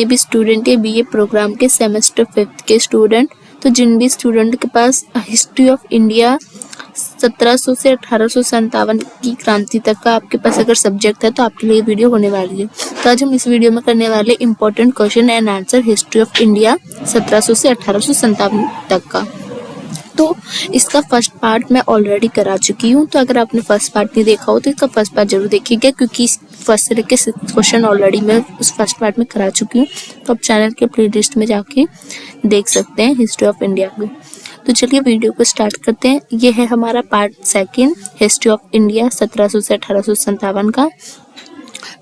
ये भी स्टूडेंट है बीए प्रोग्राम के सेमेस्टर 5 के स्टूडेंट। तो जिन भी स्टूडेंट के पास हिस्ट्री ऑफ इंडिया 1700 से 1857 की क्रांति तक का आपके पास अगर सब्जेक्ट है तो आपके लिए वीडियो होने वाली है। तो आज हम इस वीडियो में करने वाले important question and answer history of India 1700 से 1857 तक का। तो इसका फर्स्ट पार्ट मैं ऑलरेडी करा चुकी हूँ, तो अगर आपने फर्स्ट पार्ट नहीं देखा हो तो इसका फर्स्ट पार्ट जरूर देखिएगा, क्योंकि फर्स्ट से लेकर क्वेश्चन ऑलरेडी मैं उस फर्स्ट पार्ट में करा चुकी हूँ। तो आप चैनल के प्लेलिस्ट में जाके देख सकते हैं हिस्ट्री ऑफ इंडिया को। तो चलिए वीडियो को स्टार्ट करते हैं। ये है हमारा part second history of India 1700 से 1857 का।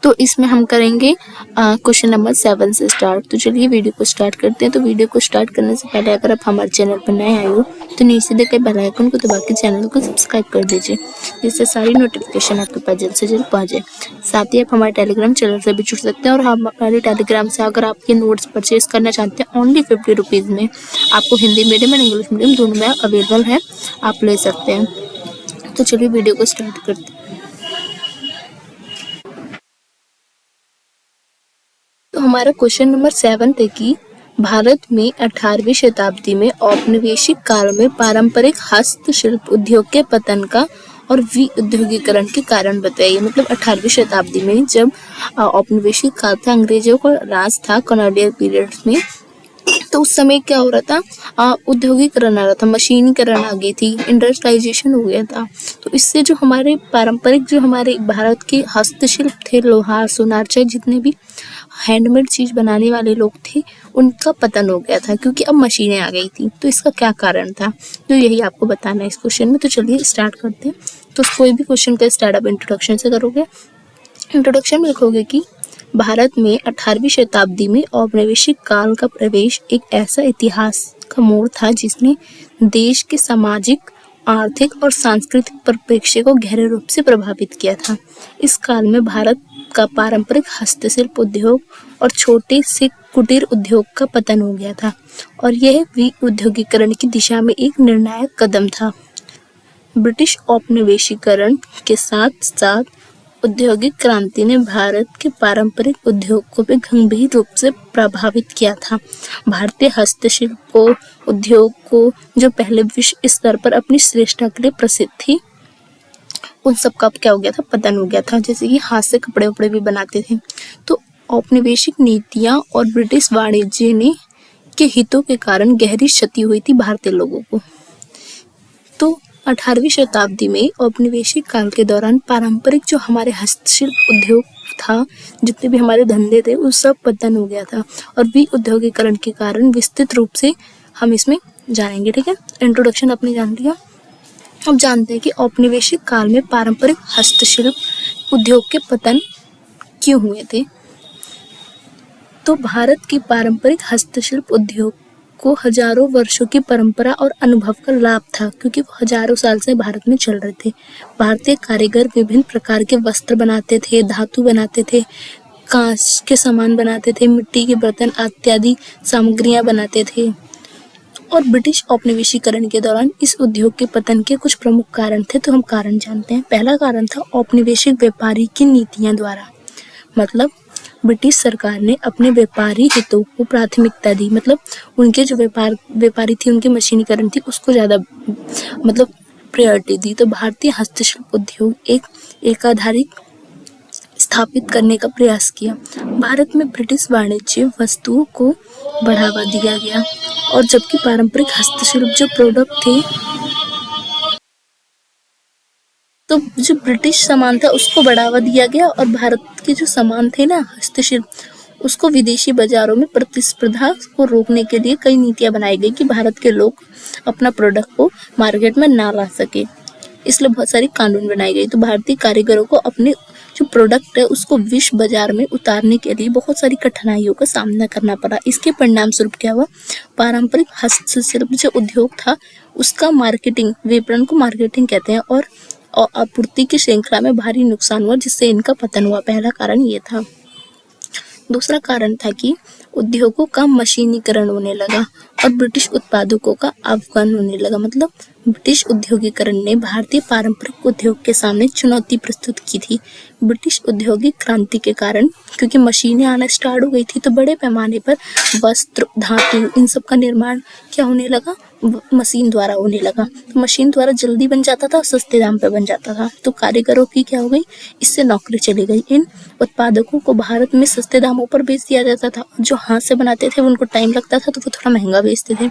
तो इसमें हम करेंगे क्वेश्चन नंबर 7 से स्टार्ट। तो चलिए वीडियो को स्टार्ट करते हैं। तो वीडियो को स्टार्ट करने से पहले अगर आप हमारे चैनल पर नए आए हो तो नीचे देखे बेल आइकन को दबा के चैनल को सब्सक्राइब कर दीजिए, जिससे सारी नोटिफिकेशन आपके पास जल्द से जल्द पहुँच जाए। साथ ही आप हमारे टेलीग्राम चैनल से भी जुड़ सकते हैं, और हम हमारे टेलीग्राम से अगर आप ये नोट्स परचेज करना चाहते हैं ओनली 50 रुपीज़ में, आपको Hindi medium and English medium दोनों में अवेलेबल है, आप ले सकते हैं। तो चलिए वीडियो को स्टार्ट करते हैं। तो हमारा क्वेश्चन नंबर 7 है कि भारत में 18वीं शताब्दी में औपनिवेशिक काल में पारंपरिक हस्तशिल्प उद्योग के पतन का और विउद्योगीकरण के कारण बताइए। मतलब 18वीं शताब्दी में जब औपनिवेशिक काल था, अंग्रेजों का राज था कॉलोनियल पीरियड्स में, तो उस समय क्या हो रहा था, औद्योगिकरण आ रहा था, मशीनीकरण आ गई थी, इंडस्ट्रियलाइजेशन हो गया था। तो इससे जो हमारे पारंपरिक जो हमारे भारत के हस्तशिल्प थे, लोहार सोनार चाहे जितने भी हैंडमेड चीज बनाने वाले लोग थे, उनका पतन हो गया था, क्योंकि अब मशीनें आ गई थी। तो इसका क्या कारण था, तो यही आपको बताना है इस क्वेश्चन में। तो चलिए स्टार्ट करते हैं। तो कोई भी क्वेश्चन का स्टार्ट आप इंट्रोडक्शन से करोगे। इंट्रोडक्शन में लिखोगे कि भारत में 18वीं शताब्दी में औपनिवेशिक काल का प्रवेश एक ऐसा इतिहास का मोड़ था जिसने देश के सामाजिक, आर्थिक और सांस्कृतिक परिप्रेक्ष्य को गहरे रूप से प्रभावित किया था। इस काल में भारत का पारंपरिक हस्तशिल्प उद्योग और छोटे से कुटीर उद्योग का पतन हो गया था, और यह विउद्योगीकरण की दिशा में एक निर्णायक कदम था। ब्रिटिश औपनिवेशीकरण के साथ साथ औद्योगिक क्रांति ने भारत के पारंपरिक उद्योग को भी गंभीर रूप से प्रभावित किया था। भारतीय हस्तशिल्प उद्योग को जो पहले विश्व स्तर पर अपनी श्रेष्ठता के लिए प्रसिद्ध थी, उन सब का क्या हो गया था, पतन हो गया था। जैसे कि हाथ से कपड़े उपड़े भी बनाते थे। तो औपनिवेशिक नीतियां और ब्रिटिश वाणिज्य ने के हितों के कारण गहरी क्षति हुई थी भारतीय लोगों को। तो 18वीं शताब्दी में औपनिवेशिक काल के दौरान पारंपरिक जो हमारे हस्तशिल्प उद्योग था, जितने भी हमारे धंधे थे, उस सब पतन हो गया था, और विउद्योगीकरण के कारण विस्तृत रूप से हम इसमें जानेंगे। ठीक है, इंट्रोडक्शन आपने जान लिया। अब जानते हैं कि औपनिवेशिक काल में पारंपरिक हस्तशिल्प उद्योग के पतन क्यों हुए थे। तो भारत की पारंपरिक हस्तशिल्प उद्योग को हजारों वर्षों की परंपरा और अनुभव का लाभ था, क्योंकि वो हजारों साल से भारत में चल रहे थे। भारतीय कारीगर विभिन्न प्रकार के वस्त्र बनाते थे, धातु बनाते थे, कांच के सामान बनाते थे, मिट्टी के बर्तन इत्यादि सामग्रियां बनाते थे। और ब्रिटिश औपनिवेशीकरण के दौरान इस उद्योग के पतन के कुछ प्रमुख कारण थे। तो हम कारण जानते हैं। पहला कारण था औपनिवेशिक व्यापारी की नीतियां द्वारा। मतलब ब्रिटिश सरकार ने अपने व्यापारी हितों को प्राथमिकता दी। मतलब उनके जो व्यापारी थी, उनकी मशीनीकरण थी, उसको ज्यादा मतलब प्रायोरिटी दी। तो भारतीय हस्तशिल्प उद्योग एक एकाधारिक स्थापित करने का प्रयास किया। भारत में ब्रिटिश वाणिज्य वस्तुओं को बढ़ावा दिया गया, और जबकि पारंपरिक हस्तशिल्प जो प्रोडक्ट थे, तो जो ब्रिटिश सामान था उसको बढ़ावा दिया गया, और भारत के जो सामान थे ना हस्तशिल्प, उसको विदेशी बाजारों में प्रतिस्पर्धा को रोकने के लिए कई नीतियां बनाई गई कि भारत के लोग अपना प्रोडक्ट को मार्केट में ना ला सके। इसलिए बहुत सारी कानून बनाई गई। तो भारतीय कारीगरों को अपने जो प्रोडक्ट है उसको विश्व बाजार में उतारने के लिए बहुत सारी कठिनाइयों का सामना करना पड़ा। इसके परिणाम स्वरूप क्या हुआ, पारंपरिक हस्तशिल्प जो उद्योग था उसका मार्केटिंग, विपणन को मार्केटिंग कहते हैं, और आपूर्ति की श्रृंखला में भारी नुकसान हुआ, जिससे इनका पतन हुआ। पहला कारण ये था। दूसरा कारण था कि उद्योगों का मशीनीकरण होने लगा और ब्रिटिश उत्पादकों का अवगमन होने लगा। मतलब ब्रिटिश औद्योगिकरण ने भारतीय पारंपरिक उद्योग के सामने चुनौती प्रस्तुत की थी। ब्रिटिश औद्योगिक क्रांति के कारण, क्योंकि मशीनें आना स्टार्ट हो गई थी, तो बड़े पैमाने पर वस्त्र, धातु, इन सब का निर्माण क्या होने लगा, मशीन द्वारा होने लगा। तो मशीन द्वारा जल्दी बन जाता था और सस्ते दाम पे बन जाता था। तो कारीगरों की क्या हो गई, इससे नौकरी चली गई। इन उत्पादकों को भारत में सस्ते दामों पर बेच दिया जाता था। जो हाथ से बनाते थे उनको टाइम लगता था, तो वो थोड़ा महंगा बेचते थे।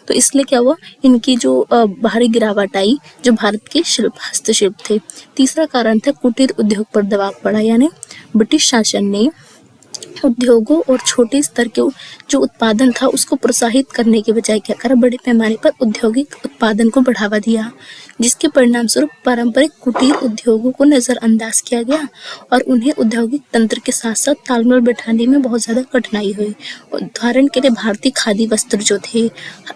तो इसलिए क्या हुआ, इनकी जो भारी गिरावट आई जो भारत के हस्तशिल्प थे। तीसरा कारण था कुटीर उद्योग पर दबाव पड़ा, यानी ब्रिटिश शासन ने उद्योगों और छोटे स्तर के जो उत्पादन था उसको प्रोत्साहित करने के बजाय क्या करा, बड़े पैमाने पर औद्योगिक उत्पादन को बढ़ावा दिया, जिसके परिणाम स्वरूप पारंपरिक कुटीर उद्योगों को नजरअंदाज किया गया और उन्हें औद्योगिक तंत्र के साथ साथ तालमेल बैठाने में बहुत ज्यादा कठिनाई हुई। उदाहरण के लिए भारतीय खादी वस्त्र जो थे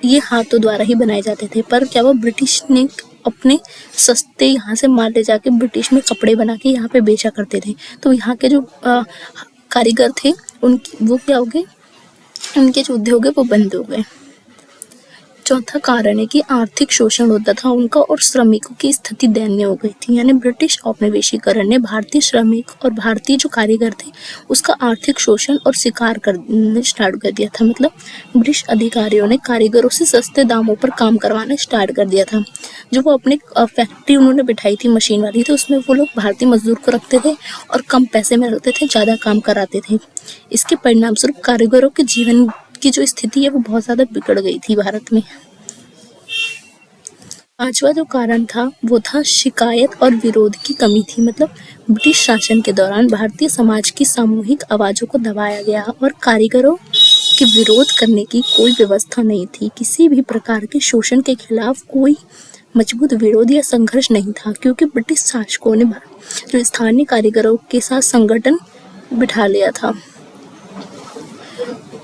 ये हाथों द्वारा ही बनाए जाते थे, पर क्या हुआ, ब्रिटिश ने अपने सस्ते यहाँ से माल ले जाके ब्रिटिश में कपड़े बना के यहाँ पे बेचा करते थे। तो यहाँ के जो कारीगर थे उनकी वो क्या हो गए, उनके जो उद्योग है वो बंद हो गए। चौथा कारण है कि आर्थिक शोषण होता था उनका और श्रमिकों की स्थिति दयनीय हो गई थी। यानी ब्रिटिश औपनिवेशीकरण ने भारतीय श्रमिक और भारतीय जो कारीगर थे उसका आर्थिक शोषण और शिकार करने स्टार्ट कर दिया था। मतलब ब्रिटिश अधिकारियों ने कारीगरों से सस्ते दामों पर काम करवाना स्टार्ट कर दिया था। जो वो अपने फैक्ट्री उन्होंने बिठाई थी मशीन वाली, तो उसमें वो लोग भारतीय मजदूर को रखते थे और कम पैसे में रखते थे, ज़्यादा काम कराते थे। इसके परिणाम स्वरूप कारीगरों के जीवन की जो स्थिति है वो बहुत ज़्यादा बिगड़ गई थी भारत में। पांचवा जो कारण था वो था शिकायत और विरोध की कमी थी। मतलब ब्रिटिश शासन के दौरान भारतीय समाज की सामूहिक आवाजों को दबाया गया और कारीगरों के विरोध करने की कोई व्यवस्था नहीं थी। किसी भी प्रकार के शोषण के खिलाफ कोई मजबूत विरोध या संघर्ष नहीं था, क्योंकि ब्रिटिश शासकों ने जो स्थानीय कारीगरों के साथ संगठन बिठा लिया था।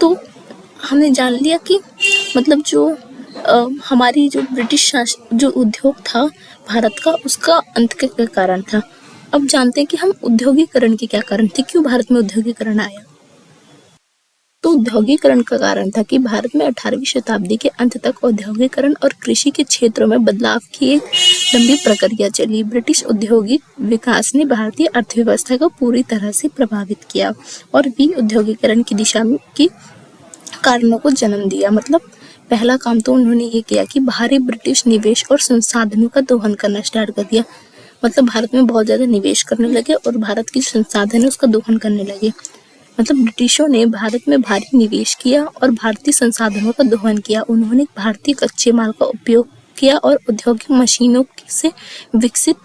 तो हमने जान लिया कि मतलब जो हमारी जो ब्रिटिश शासन जो उद्योग था भारत का, उसका अंत का क्या कारण था। अब जानते हैं कि हम औद्योगिकरण के क्या कारण थे, क्यों भारत में औद्योगिकरण आया। तो औद्योगिकरण का कारण था कि भारत में 18वीं शताब्दी के अंत तक औद्योगिकरण और कृषि के क्षेत्रों में बदलाव की एक लंबी प्रक्रिया चली। ब्रिटिश औद्योगिक विकास ने भारतीय अर्थव्यवस्था को पूरी तरह से प्रभावित किया और विऔद्योगिकरण की दिशा की कारणों को जन्म दिया। मतलब पहला काम तो उन्होंने ये किया कि भारी ब्रिटिश निवेश और संसाधनों का दोहन करना स्टार्ट कर दिया। मतलब भारत में बहुत ज़्यादा निवेश करने लगे और भारत की संसाधन है उसका दोहन करने लगे। मतलब ब्रिटिशों ने भारत में भारी निवेश किया और भारतीय संसाधनों का दोहन किया। उन्होंने भारतीय कच्चे माल का उपयोग किया और औद्योगिक मशीनों से विकसित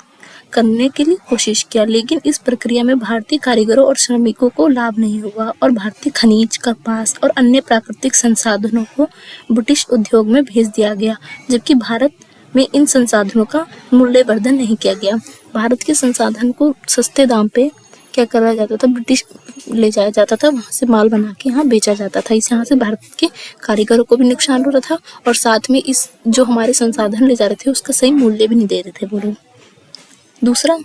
करने के लिए कोशिश किया, लेकिन इस प्रक्रिया में भारतीय कारीगरों और श्रमिकों को लाभ नहीं हुआ और भारतीय खनिज, कपास और अन्य प्राकृतिक संसाधनों को ब्रिटिश उद्योग में भेज दिया गया, जबकि भारत में इन संसाधनों का मूल्यवर्धन नहीं किया गया। भारत के संसाधन को सस्ते दाम पे क्या करा जाता था, ब्रिटिश ले जाया जाता था, वहाँ से माल बना के यहाँ बेचा जाता था। इस यहाँ से भारत के कारीगरों को भी नुकसान हो रहा था और साथ में इस जो हमारे संसाधन ले जा रहे थे उसका सही मूल्य भी नहीं दे रहे थे वो लोग। दूसरा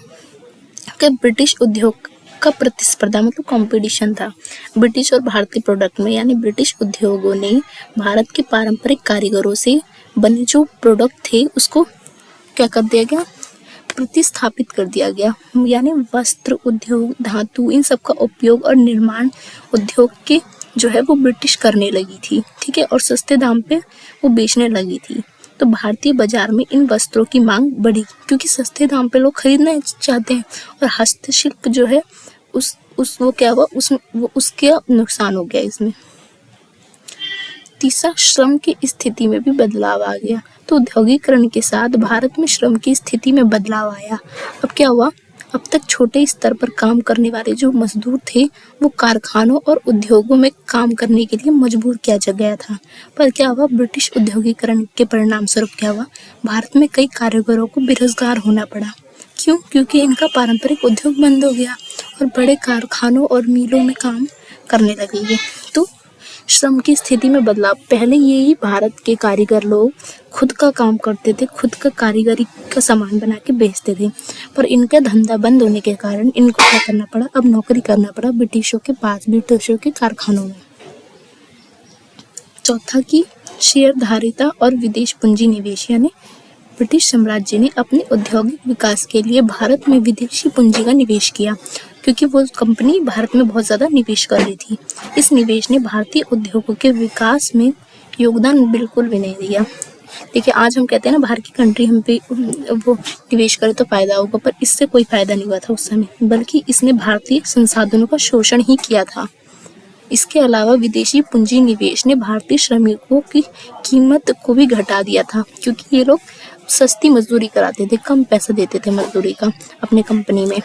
कि ब्रिटिश उद्योग का प्रतिस्पर्धा मतलब कंपटीशन था ब्रिटिश और भारतीय प्रोडक्ट में। यानी ब्रिटिश उद्योगों ने भारत के पारंपरिक कारीगरों से बने जो प्रोडक्ट थे उसको क्या कर दिया गया, प्रतिस्थापित कर दिया गया। यानी वस्त्र उद्योग, धातु, इन सब का उपयोग और निर्माण उद्योग के जो है वो ब्रिटिश करने लगी थी, ठीक है, और सस्ते दाम पे वो बेचने लगी थी। तो भारतीय बाजार में इन वस्त्रों की मांग बढ़ी क्योंकि सस्ते दाम पे लोग खरीदना चाहते हैं और हस्तशिल्प जो है वो क्या हुआ, उसके नुकसान हो गया इसमें। तीसरा, श्रम की स्थिति में भी बदलाव आ गया। तो औद्योगिकरण के साथ भारत में श्रम की स्थिति में बदलाव आया। अब क्या हुआ, अब तक छोटे स्तर पर काम करने वाले जो मजदूर थे वो कारखानों और उद्योगों में काम करने के लिए मजबूर किया गया था। पर क्या हुआ, ब्रिटिश औद्योगिकरण के परिणाम स्वरूप क्या हुआ, भारत में कई कारीगरों को बेरोजगार होना पड़ा। क्यों? क्योंकि इनका पारंपरिक उद्योग बंद हो गया और बड़े कारखानों और मिलों में काम करने लगे। तो श्रम की स्थिति में बदलाव, पहले यही भारत के कारीगर लोग खुद का काम करते थे, खुद का कारीगरी का सामान बना के बेचते थे, पर इनका धंधा बंद होने के कारण इनको क्या करना पड़ा, अब नौकरी करना पड़ा ब्रिटिशों के पास, ब्रिटिशों के कारखानों में। चौथा की शेयरधारिता और विदेश पूंजी निवेश, यानी ब्रिटिश साम्राज्य ने अपने औद्योगिक विकास के लिए भारत में विदेशी पूंजी का निवेश किया, क्योंकि वो कंपनी भारत में बहुत ज़्यादा निवेश कर रही थी। इस निवेश ने भारतीय उद्योगों के विकास में योगदान बिल्कुल भी नहीं दिया। देखिए, आज हम कहते हैं ना, बाहर की कंट्री हम पे वो निवेश करे तो फायदा होगा, पर इससे कोई फायदा नहीं हुआ था उस समय, बल्कि इसने भारतीय संसाधनों का शोषण ही किया था। इसके अलावा विदेशी पूंजी निवेश ने भारतीय श्रमिकों की कीमत को भी घटा दिया था, क्योंकि ये लोग सस्ती मजदूरी कराते थे, कम पैसा देते थे मजदूरी का अपने कंपनी में।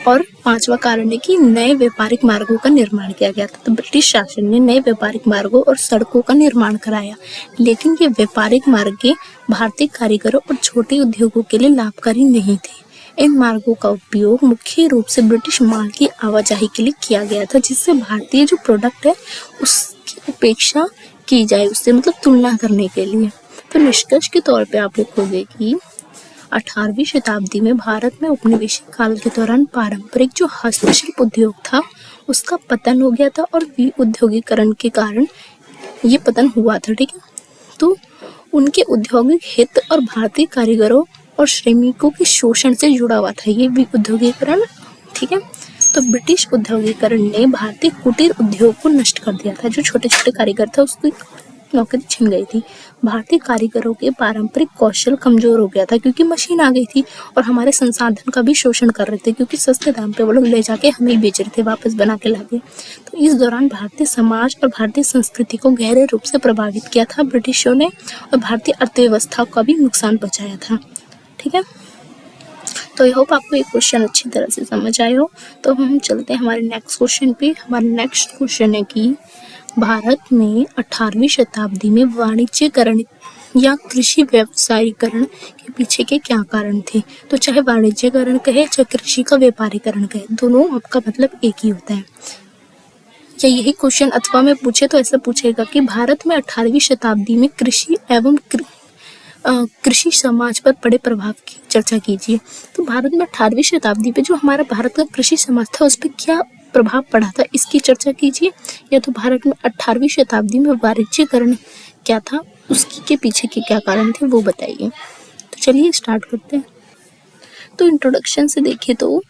और पांचवा कारण है कि नए व्यापारिक मार्गों का निर्माण किया गया था। तो ब्रिटिश शासन ने नए व्यापारिक मार्गों और सड़कों का निर्माण कराया, लेकिन ये व्यापारिक मार्ग भारतीय कारीगरों और छोटे उद्योगों के लिए लाभकारी नहीं थे। इन मार्गों का उपयोग मुख्य रूप से ब्रिटिश माल की आवाजाही के लिए किया गया था, जिससे भारतीय जो प्रोडक्ट है उसकी उपेक्षा की जाए, उससे मतलब तुलना करने के लिए। तो निष्कर्ष के तौर पे आप लिखोगे कि 18वीं शताब्दी में भारत में उपनिवेशिक काल के दौरान पारंपरिक जो हस्तशिल्प उद्योग था उसका पतन हो गया था, और विउद्योगीकरण के कारण ये पतन हुआ था। ठीक है, तो उनके औद्योगिक हित और भारतीय कारीगरों और श्रमिकों के शोषण से जुड़ा हुआ था ये विउद्योगीकरण। ठीक है, तो ब्रिटिश औद्योगिकरण ने भारतीय कुटीर उद्योग को नष्ट कर दिया था। जो छोटे छोटे कारीगर था उसकी नौकरी छिन गई थी। भारतीय कारीगरों के पारंपरिक कौशल कमजोर हो गया था, क्योंकि मशीन आ गई थी, और हमारे संसाधन का भी शोषण कर रहे थे, क्योंकि सस्ते दाम पे वो लोग ले जाके हमें बेच रहे थे, वापस बना के लाके। तो इस दौरान भारतीय समाज और भारतीय संस्कृति को गहरे रूप से प्रभावित किया था ब्रिटिशों ने, और भारतीय अर्थव्यवस्था का भी नुकसान पहुंचाया था। ठीक है, तो आई होप आपको ये क्वेश्चन अच्छी तरह से समझ आए हो। तो हम चलते हैं हमारे नेक्स्ट क्वेश्चन पे। हमारा नेक्स्ट क्वेश्चन है कि भारत में 18वीं शताब्दी में वाणिज्यकरण या कृषि व्यवसायीकरण के पीछे के क्या कारण थे। तो चाहे वाणिज्यकरण कहे चाहे कृषि का व्यापारीकरण कहे, दोनों आपका मतलब एक ही होता है। या यही क्वेश्चन अथवा में पूछे तो ऐसा पूछेगा कि भारत में 18वीं शताब्दी में कृषि एवं कृषि समाज पर पड़े प्रभाव की चर्चा कीजिए। तो भारत में 18वीं शताब्दी पे जो हमारा भारत का कृषि समाज था उस पर क्या प्रभाव पड़ा था, इसकी चर्चा कीजिए। या तो भारत में 18वीं शताब्दी में वाणिज्यकरण क्या था, उसकी के पीछे के क्या कारण थे वो बताइए। तो चलिए स्टार्ट करते हैं। तो इंट्रोडक्शन से देखिए तो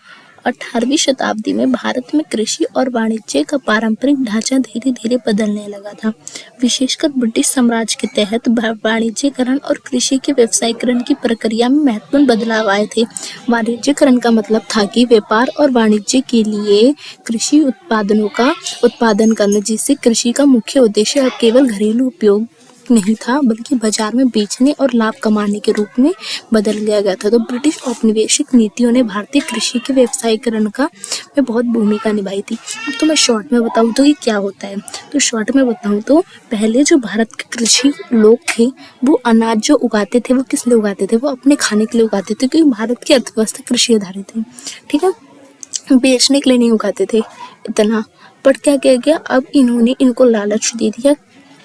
18वीं शताब्दी में भारत में कृषि और वाणिज्य का पारंपरिक ढांचा धीरे धीरे बदलने लगा था। विशेषकर ब्रिटिश साम्राज्य के तहत वाणिज्यकरण और कृषि के व्यवसायीकरण की प्रक्रिया में महत्वपूर्ण बदलाव आए थे। वाणिज्यकरण का मतलब था कि व्यापार और वाणिज्य के लिए कृषि उत्पादनों का उत्पादन करना, जिससे कृषि का मुख्य उद्देश्य अब केवल घरेलू उपयोग नहीं था, बल्कि बाजार में बेचने और लाभ कमाने के रूप में बदल लिया गया था। तो ब्रिटिश औपनिवेशिक नीतियों ने भारतीय कृषि के व्यवसायीकरण का में बहुत भूमिका निभाई थी। अब तो मैं शॉर्ट में बताऊं तो ये क्या होता है। तो शॉर्ट में बताऊं तो पहले जो भारत के कृषि लोग थे वो अनाज जो उगाते थे वो किस लिए उगाते थे, वो अपने खाने के लिए उगाते थे, क्योंकि भारत की अर्थव्यवस्था कृषि आधारित है। ठीक है, बेचने के लिए नहीं उगाते थे इतना। पर क्या किया गया, अब इन्होंने इनको लालच दे दिया,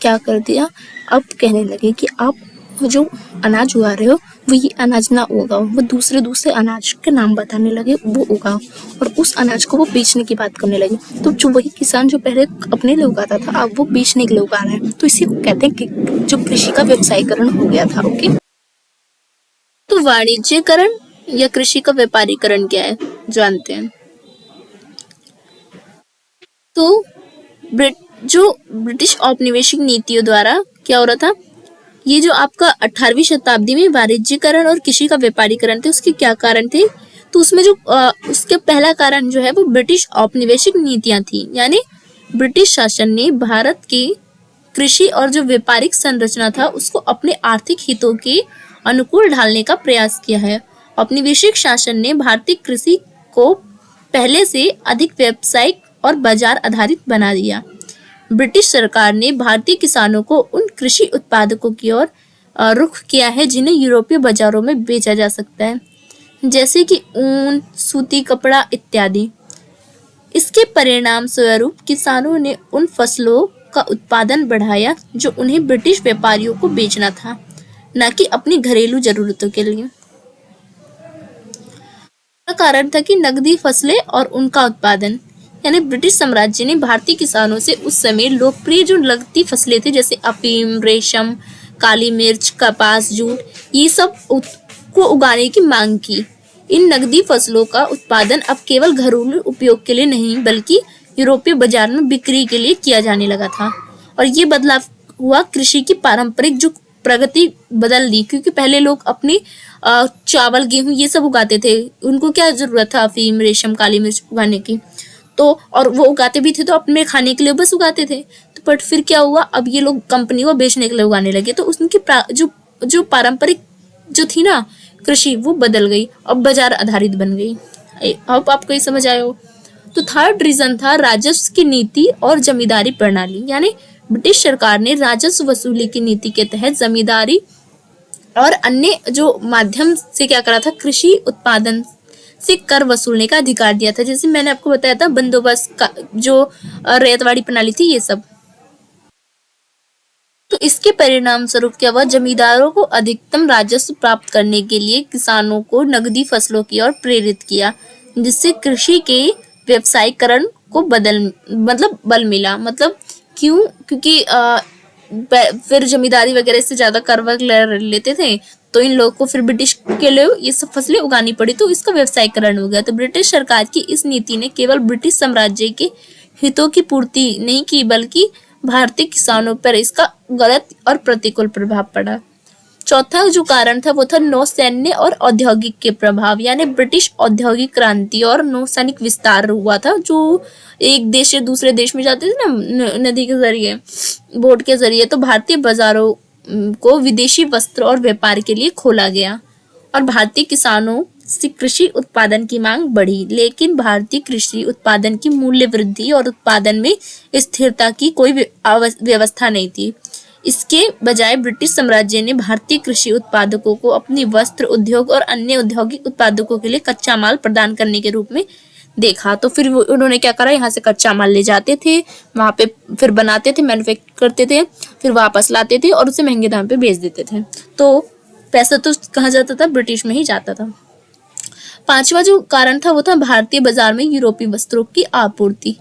क्या कर दिया, अब कहने लगे कि आप जो अनाज उगा रहे हो वो ये अनाज ना उगाओ, वो दूसरे अनाज के नाम बताने लगे, वो उगाओ, और उस अनाज को वो बेचने की बात करने लगे। तो जो वही किसान जो पहले अपने लिए उगाता था अब वो बेचने के लिए उगा रहा है। तो इसी को कहते हैं कि जो कृषि का व्यवसायीकरण हो गया था। ओके, तो वाणिज्यकरण या कृषि का व्यापारीकरण क्या है जानते हैं। तो जो ब्रिटिश औपनिवेशिक नीतियों द्वारा क्या हो रहा था, ये जो आपका 18वीं शताब्दी में वाणिज्यकरण और कृषि का व्यापारीकरण थे उसके क्या कारण थे। तो उसमें जो उसके पहला कारण जो है वो ब्रिटिश औपनिवेशिक नीतियां थी, यानी ब्रिटिश शासन ने भारत की कृषि और जो व्यापारिक संरचना था उसको अपने आर्थिक हितों के अनुकूल ढालने का प्रयास किया है। औपनिवेशिक शासन ने भारतीय कृषि को पहले से अधिक व्यावसायिक और बाजार आधारित बना दिया। ब्रिटिश सरकार ने भारतीय किसानों को उन कृषि उत्पादकों की ओर रुख किया है जिन्हें यूरोपीय बाजारों में बेचा जा सकता है, जैसे कि ऊन, सूती कपड़ा इत्यादि। इसके परिणाम स्वरूप किसानों ने उन फसलों का उत्पादन बढ़ाया जो उन्हें ब्रिटिश व्यापारियों को बेचना था, न कि अपनी घरेलू जरूरतों के लिए। कारण था कि नकदी फसलें और उनका उत्पादन, यानी ब्रिटिश साम्राज्य ने भारतीय किसानों से उस समय लोकप्रिय जो नकदी फसलें थे जैसे अफीम, रेशम, काली मिर्च, कपास, जूट, ये सब को उगाने की मांग की। इन नकदी फसलों का उत्पादन अब केवल घरेलू उपयोग के लिए नहीं बल्कि यूरोपीय बाजार में बिक्री के लिए किया जाने लगा था। और ये बदलाव हुआ कृषि की पारंपरिक जो प्रगति बदल दी, क्योंकि पहले लोग अपनी चावल, गेहूं ये सब उगाते थे। उनको क्या जरूरत था अफीम, रेशम, काली मिर्च उगाने की? तो और वो उगाते भी थे तो अपने खाने के लिए बस उगाते थे। तो बट फिर क्या हुआ, अब ये लोग कंपनी को बेचने के लिए उगाने लगे, तो उनकी जो जो पारंपरिक जो थी ना कृषि, वो बदल गई, अब बाजार आधारित बन गई। अब आपको ये समझ आया हो। तो थर्ड रीजन था राजस्व की नीति और जमींदारी प्रणाली, यानी ब्रिटिश सरकार ने राजस्व वसूली की नीति के तहत जमींदारी और अन्य जो माध्यम से क्या करा था, कृषि उत्पादन से कर वसूलने का अधिकार दिया था। जैसे मैंने आपको बताया था बंदोबस्त का, जो रैयतवाड़ी प्रणाली थी, ये सब। तो इसके परिणाम स्वरूप क्या हुआ, जमींदारों को अधिकतम राजस्व प्राप्त करने के लिए किसानों को नकदी फसलों की ओर प्रेरित किया, जिससे कृषि के व्यवसायीकरण को बल मिला। मतलब क्यों? क्योंकि फिर जमींदारी वगैरह से ज्यादा कर वगैरह लेते थे, तो इन लोगों को फिर ब्रिटिश के लिए ये सब फसलें उगानी पड़ी, तो इसका व्यवसायीकरण हो गया। तो ब्रिटिश सरकार की इस नीति ने केवल ब्रिटिश साम्राज्य के हितों की पूर्ति नहीं की बल्कि भारतीय किसानों पर इसका गलत और प्रतिकूल प्रभाव पड़ा। चौथा जो कारण था वो था नौसैन्य और औद्योगिक के प्रभाव, यानी ब्रिटिश औद्योगिक क्रांति और नौसैनिक विस्तार हुआ था। जो एक देश से दूसरे देश में जाते थे ना नदी के जरिए, बोट के जरिए, तो भारतीय बाजारों को विदेशी वस्त्र और व्यापार के लिए खोला गया और भारतीय किसानों से कृषि उत्पादन की मांग बढ़ी। लेकिन भारतीय कृषि उत्पादन की मूल्य वृद्धि और उत्पादन में स्थिरता की कोई व्यवस्था नहीं थी। इसके बजाय ब्रिटिश साम्राज्य ने भारतीय कृषि उत्पादकों को अपनी वस्त्र उद्योग और अन्य औद्योगिक उत्पादकों के लिए कच्चा माल प्रदान करने के रूप में देखा। तो फिर उन्होंने क्या करा, यहाँ से कच्चा माल ले जाते थे, वहां पे फिर बनाते थे, मैन्युफैक्चर करते थे, फिर वापस लाते थे और उसे महंगे दाम पे बेच देते थे। तो पैसा तो कहाँ जाता था, ब्रिटिश में ही जाता था। पांचवा जो कारण था वो था भारतीय बाजार में यूरोपीय वस्त्रों की आपूर्ति,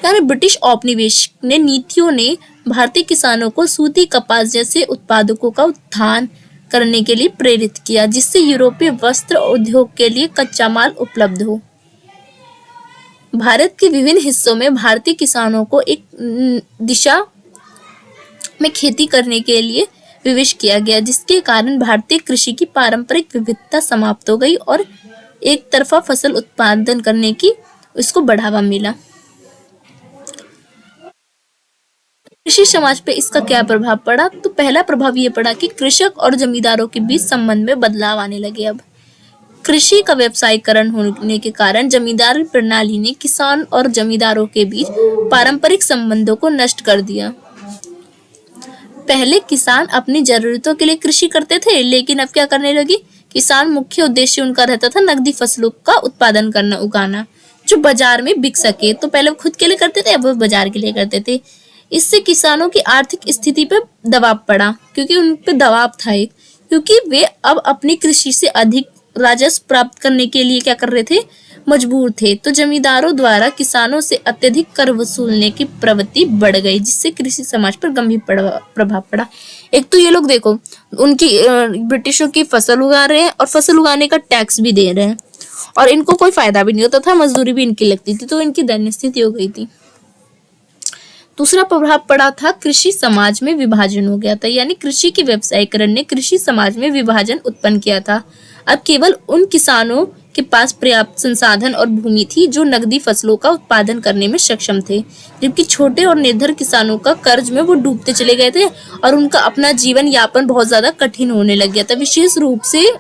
यानी ब्रिटिश औपनिवेशिक ने नीतियों ने भारतीय किसानों को सूती, कपास जैसे उत्पादकों का उत्थान करने के लिए प्रेरित किया, जिससे यूरोपीय वस्त्र उद्योग के लिए कच्चा माल उपलब्ध हो। भारत के विभिन्न हिस्सों में भारतीय किसानों को एक दिशा में खेती करने के लिए विवश किया गया, जिसके कारण भारतीय कृषि की पारंपरिक विविधता समाप्त हो गई और एक तरफा फसल उत्पादन करने की इसको बढ़ावा मिला। कृषि समाज पे इसका क्या प्रभाव पड़ा? तो पहला प्रभाव ये पड़ा कि कृषक और जमींदारों के बीच संबंध में बदलाव आने लगे। अब कृषि का व्यवसायीकरण होने के कारण जमींदारी प्रणाली ने किसान और जमींदारों के बीच पारंपरिक संबंधों को नष्ट कर दिया। पहले किसान अपनी जरूरतों के लिए कृषि करते थे, लेकिन अब क्या करने लगे, किसान मुख्य उद्देश्य उनका रहता था नकदी फसलों का उत्पादन करना, उगाना, जो बाजार में बिक सके। तो पहले वो खुद के लिए करते थे, अब वो बाजार के लिए करते थे। इससे किसानों की आर्थिक स्थिति पर दबाव पड़ा, क्योंकि उन पर दबाव था एक, क्योंकि वे अब अपनी कृषि से अधिक राजस्व प्राप्त करने के लिए क्या कर रहे थे, मजबूर थे। तो जमींदारों द्वारा किसानों से अत्यधिक कर वसूलने की प्रवृत्ति बढ़ गई, जिससे कृषि समाज पर गंभीर प्रभाव पड़ा। एक तो ये लोग देखो, उनकी ब्रिटिशों की फसल उगा रहे हैं और फसल उगाने का टैक्स भी दे रहे हैं, और इनको कोई फायदा भी नहीं होता था, मजदूरी भी इनकी लगती थी, तो इनकी दयनीय स्थिति हो गई थी। दूसरा प्रभाव पड़ा था कृषि समाज में विभाजन हो गया था, यानी कृषि के व्यवसायीकरण ने कृषि समाज में विभाजन उत्पन्न किया था। अब केवल उन किसानों के पास पर्याप्त संसाधन और भूमि थी जो नकदी फसलों का उत्पादन करने में सक्षम थे, जबकि छोटे और निर्धन किसानों का कर्ज में वो डूबते चले गए थे और उनका अपना जीवन यापन बहुत ज्यादा कठिन होने लग गया था। विशेष रूप से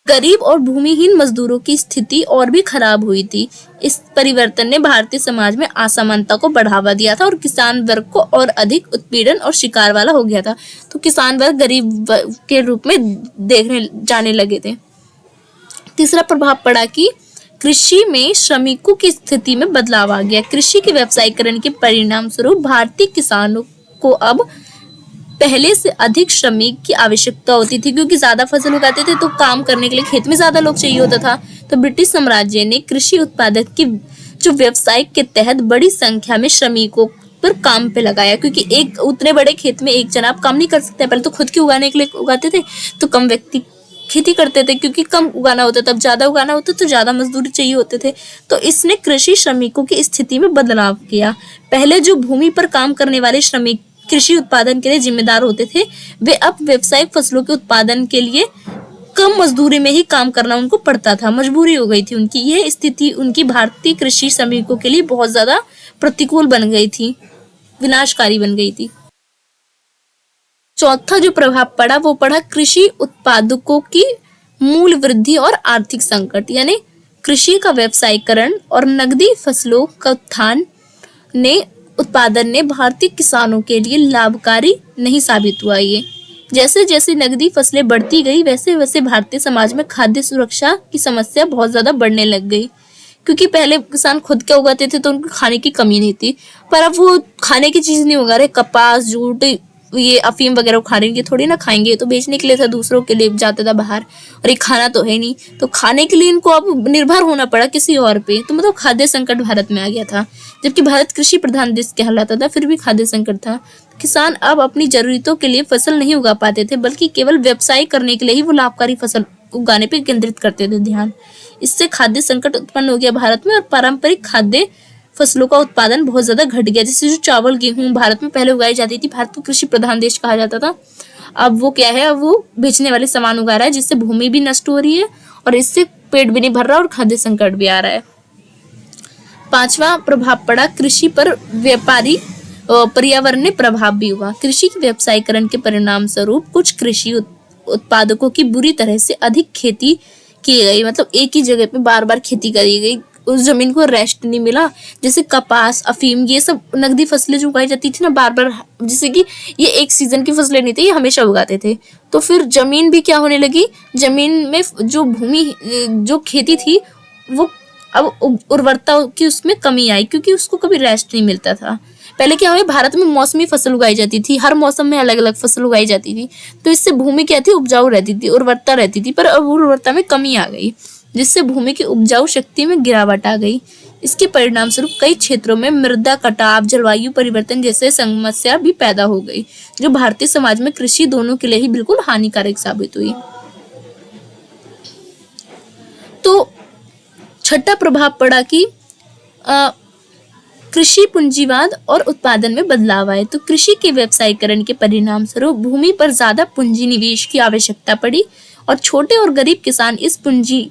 गरीब और भूमिहीन मजदूरों की स्थिति और भी खराब हुई थी। इस परिवर्तन ने भारतीय समाज में असमानता को बढ़ावा दिया था और किसान वर्ग को और अधिक उत्पीड़न और शिकार वाला हो गया था। तो किसान वर्ग गरीब के रूप में देखने जाने लगे थे। तीसरा प्रभाव पड़ा कि कृषि में श्रमिकों की स्थिति में बदलाव आ गया। कृषि के व्यवसायीकरण के परिणाम स्वरूप भारतीय किसानों को अब पहले से अधिक श्रमिक की आवश्यकता होती थी, क्योंकि ज्यादा फसल उगाते थे तो काम करने के लिए खेत में ज्यादा लोग चाहिए होता था। तो ब्रिटिश साम्राज्य ने कृषि उत्पादक की जो व्यवसाय के तहत बड़ी संख्या में श्रमिकों पर काम पे लगाया, क्योंकि एक उतने बड़े खेत में एक जना आप काम नहीं कर सकते। पहले तो खुद के उगाने के लिए उगाते थे, तो कम व्यक्ति खेती करते थे, क्योंकि कम उगाना होता था। अब ज्यादा उगाना होता तो ज्यादा मजदूरी चाहिए होते थे। तो इसने कृषि श्रमिकों की स्थिति में बदलाव किया। पहले जो भूमि पर काम करने वाले श्रमिक कृषि उत्पादन के लिए जिम्मेदार होते थे, वे अब व्यावसायिक फसलों के उत्पादन के लिए कम मजदूरी में ही काम करना उनको पड़ता था। मजबूरी हो गई थी उनकी। यह स्थिति उनकी भारतीय कृषि श्रमिकों के लिए बहुत ज्यादा प्रतिकूल बन गई थी, विनाशकारी बन गई थी। चौथा जो प्रभाव पड़ा वो पड़ा कृषि उत्पादकों की मूल्य वृद्धि और आर्थिक संकट, यानी कृषि का व्यवसायीकरण और नकदी फसलों का उत्पादन ने भारतीय किसानों के लिए लाभकारी नहीं साबित हुआ। ये जैसे जैसे नकदी फसलें बढ़ती गई, वैसे वैसे भारतीय समाज में खाद्य सुरक्षा की समस्या बहुत ज्यादा बढ़ने लग गई। क्योंकि पहले किसान खुद क्या उगाते थे तो उनको खाने की कमी नहीं थी, पर अब वो खाने की चीज नहीं उगा रहे। कपास, जूट, ये अफीम वगैरह खा रहे हैं, थोड़ी ना खाएंगे, तो बेचने के लिए था, दूसरों के लिए जाता था बाहर, और ये खाना तो है नहीं। तो खाने के लिए इनको अब निर्भर होना पड़ा किसी और पे। तो मतलब खाद्य संकट भारत में आ गया था। जबकि भारत कृषि प्रधान देश कहलाता था, फिर भी खाद्य संकट था। किसान अब अपनी जरूरतों के लिए फसल नहीं उगा पाते थे, बल्कि केवल व्यवसाय करने के लिए ही वो लाभकारी फसल उगाने पे केंद्रित करते थे ध्यान। इससे खाद्य संकट उत्पन्न हो गया भारत में, और पारंपरिक खाद्य फसलों का उत्पादन बहुत ज्यादा घट गया। जैसे जो चावल, गेहूं भारत में पहले उगाई जाती थी, भारत को कृषि प्रधान देश कहा जाता था, अब वो क्या है, अब वो बेचने वाले सामान उगा रहा है, जिससे भूमि भी नष्ट हो रही है और इससे पेट भी नहीं भर रहा और खाद्य संकट भी आ रहा है। पांचवा प्रभाव पड़ा कृषि पर व्यापारी पर्यावरणीय प्रभाव भी हुआ। कृषि के व्यवसायीकरण के परिणाम स्वरूप कुछ कृषि उत्पादकों की बुरी तरह से अधिक खेती की गई, मतलब एक ही जगह पे बार बार खेती करी गई, उस जमीन को रेस्ट नहीं मिला। जैसे कपास, अफीम, ये सब नकदी फसलें जो उगाई जाती थी ना बार बार, जैसे कि ये एक सीजन की फसलें नहीं थी, ये हमेशा उगाते थे, तो फिर जमीन भी क्या होने लगी, जमीन में जो भूमि, जो खेती थी, वो अब उर्वरता की उसमें कमी आई, क्योंकि उसको कभी रेस्ट नहीं मिलता था। पहले क्या हुआ, भारत में मौसमी फसल उगाई जाती थी, हर मौसम में अलग अलग फसल उगाई जाती थी, तो इससे भूमि क्या थी, उपजाऊ रहती थी, उर्वरता रहती थी। पर अब उर्वरता में कमी आ गई, जिससे भूमि की उपजाऊ शक्ति में गिरावट आ गई। इसके परिणाम स्वरूप कई क्षेत्रों में मृदा कटाव, जलवायु परिवर्तन जैसे समस्या भी पैदा हो गई, जो भारतीय समाज में कृषि दोनों के लिए ही बिल्कुल हानिकारक साबित हुई। तो छठा प्रभाव पड़ा कि कृषि पूंजीवाद और उत्पादन में बदलाव आए। तो कृषि के व्यवसायीकरण के परिणाम स्वरूप भूमि पर ज्यादा पूंजी निवेश की आवश्यकता पड़ी, और छोटे और गरीब किसान इस पूंजी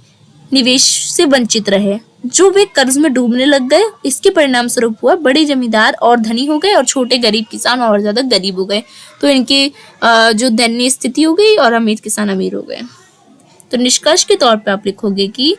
निवेश से वंचित रहे, जो वे कर्ज में डूबने लग गए। इसके परिणाम स्वरूप हुआ, बड़े जमींदार और धनी हो गए और छोटे गरीब किसान और ज्यादा गरीब हो गए। तो इनकी जो दयनीय स्थिति हो गई और अमीर किसान अमीर हो गए। तो निष्कर्ष के तौर पर आप लिखोगे कि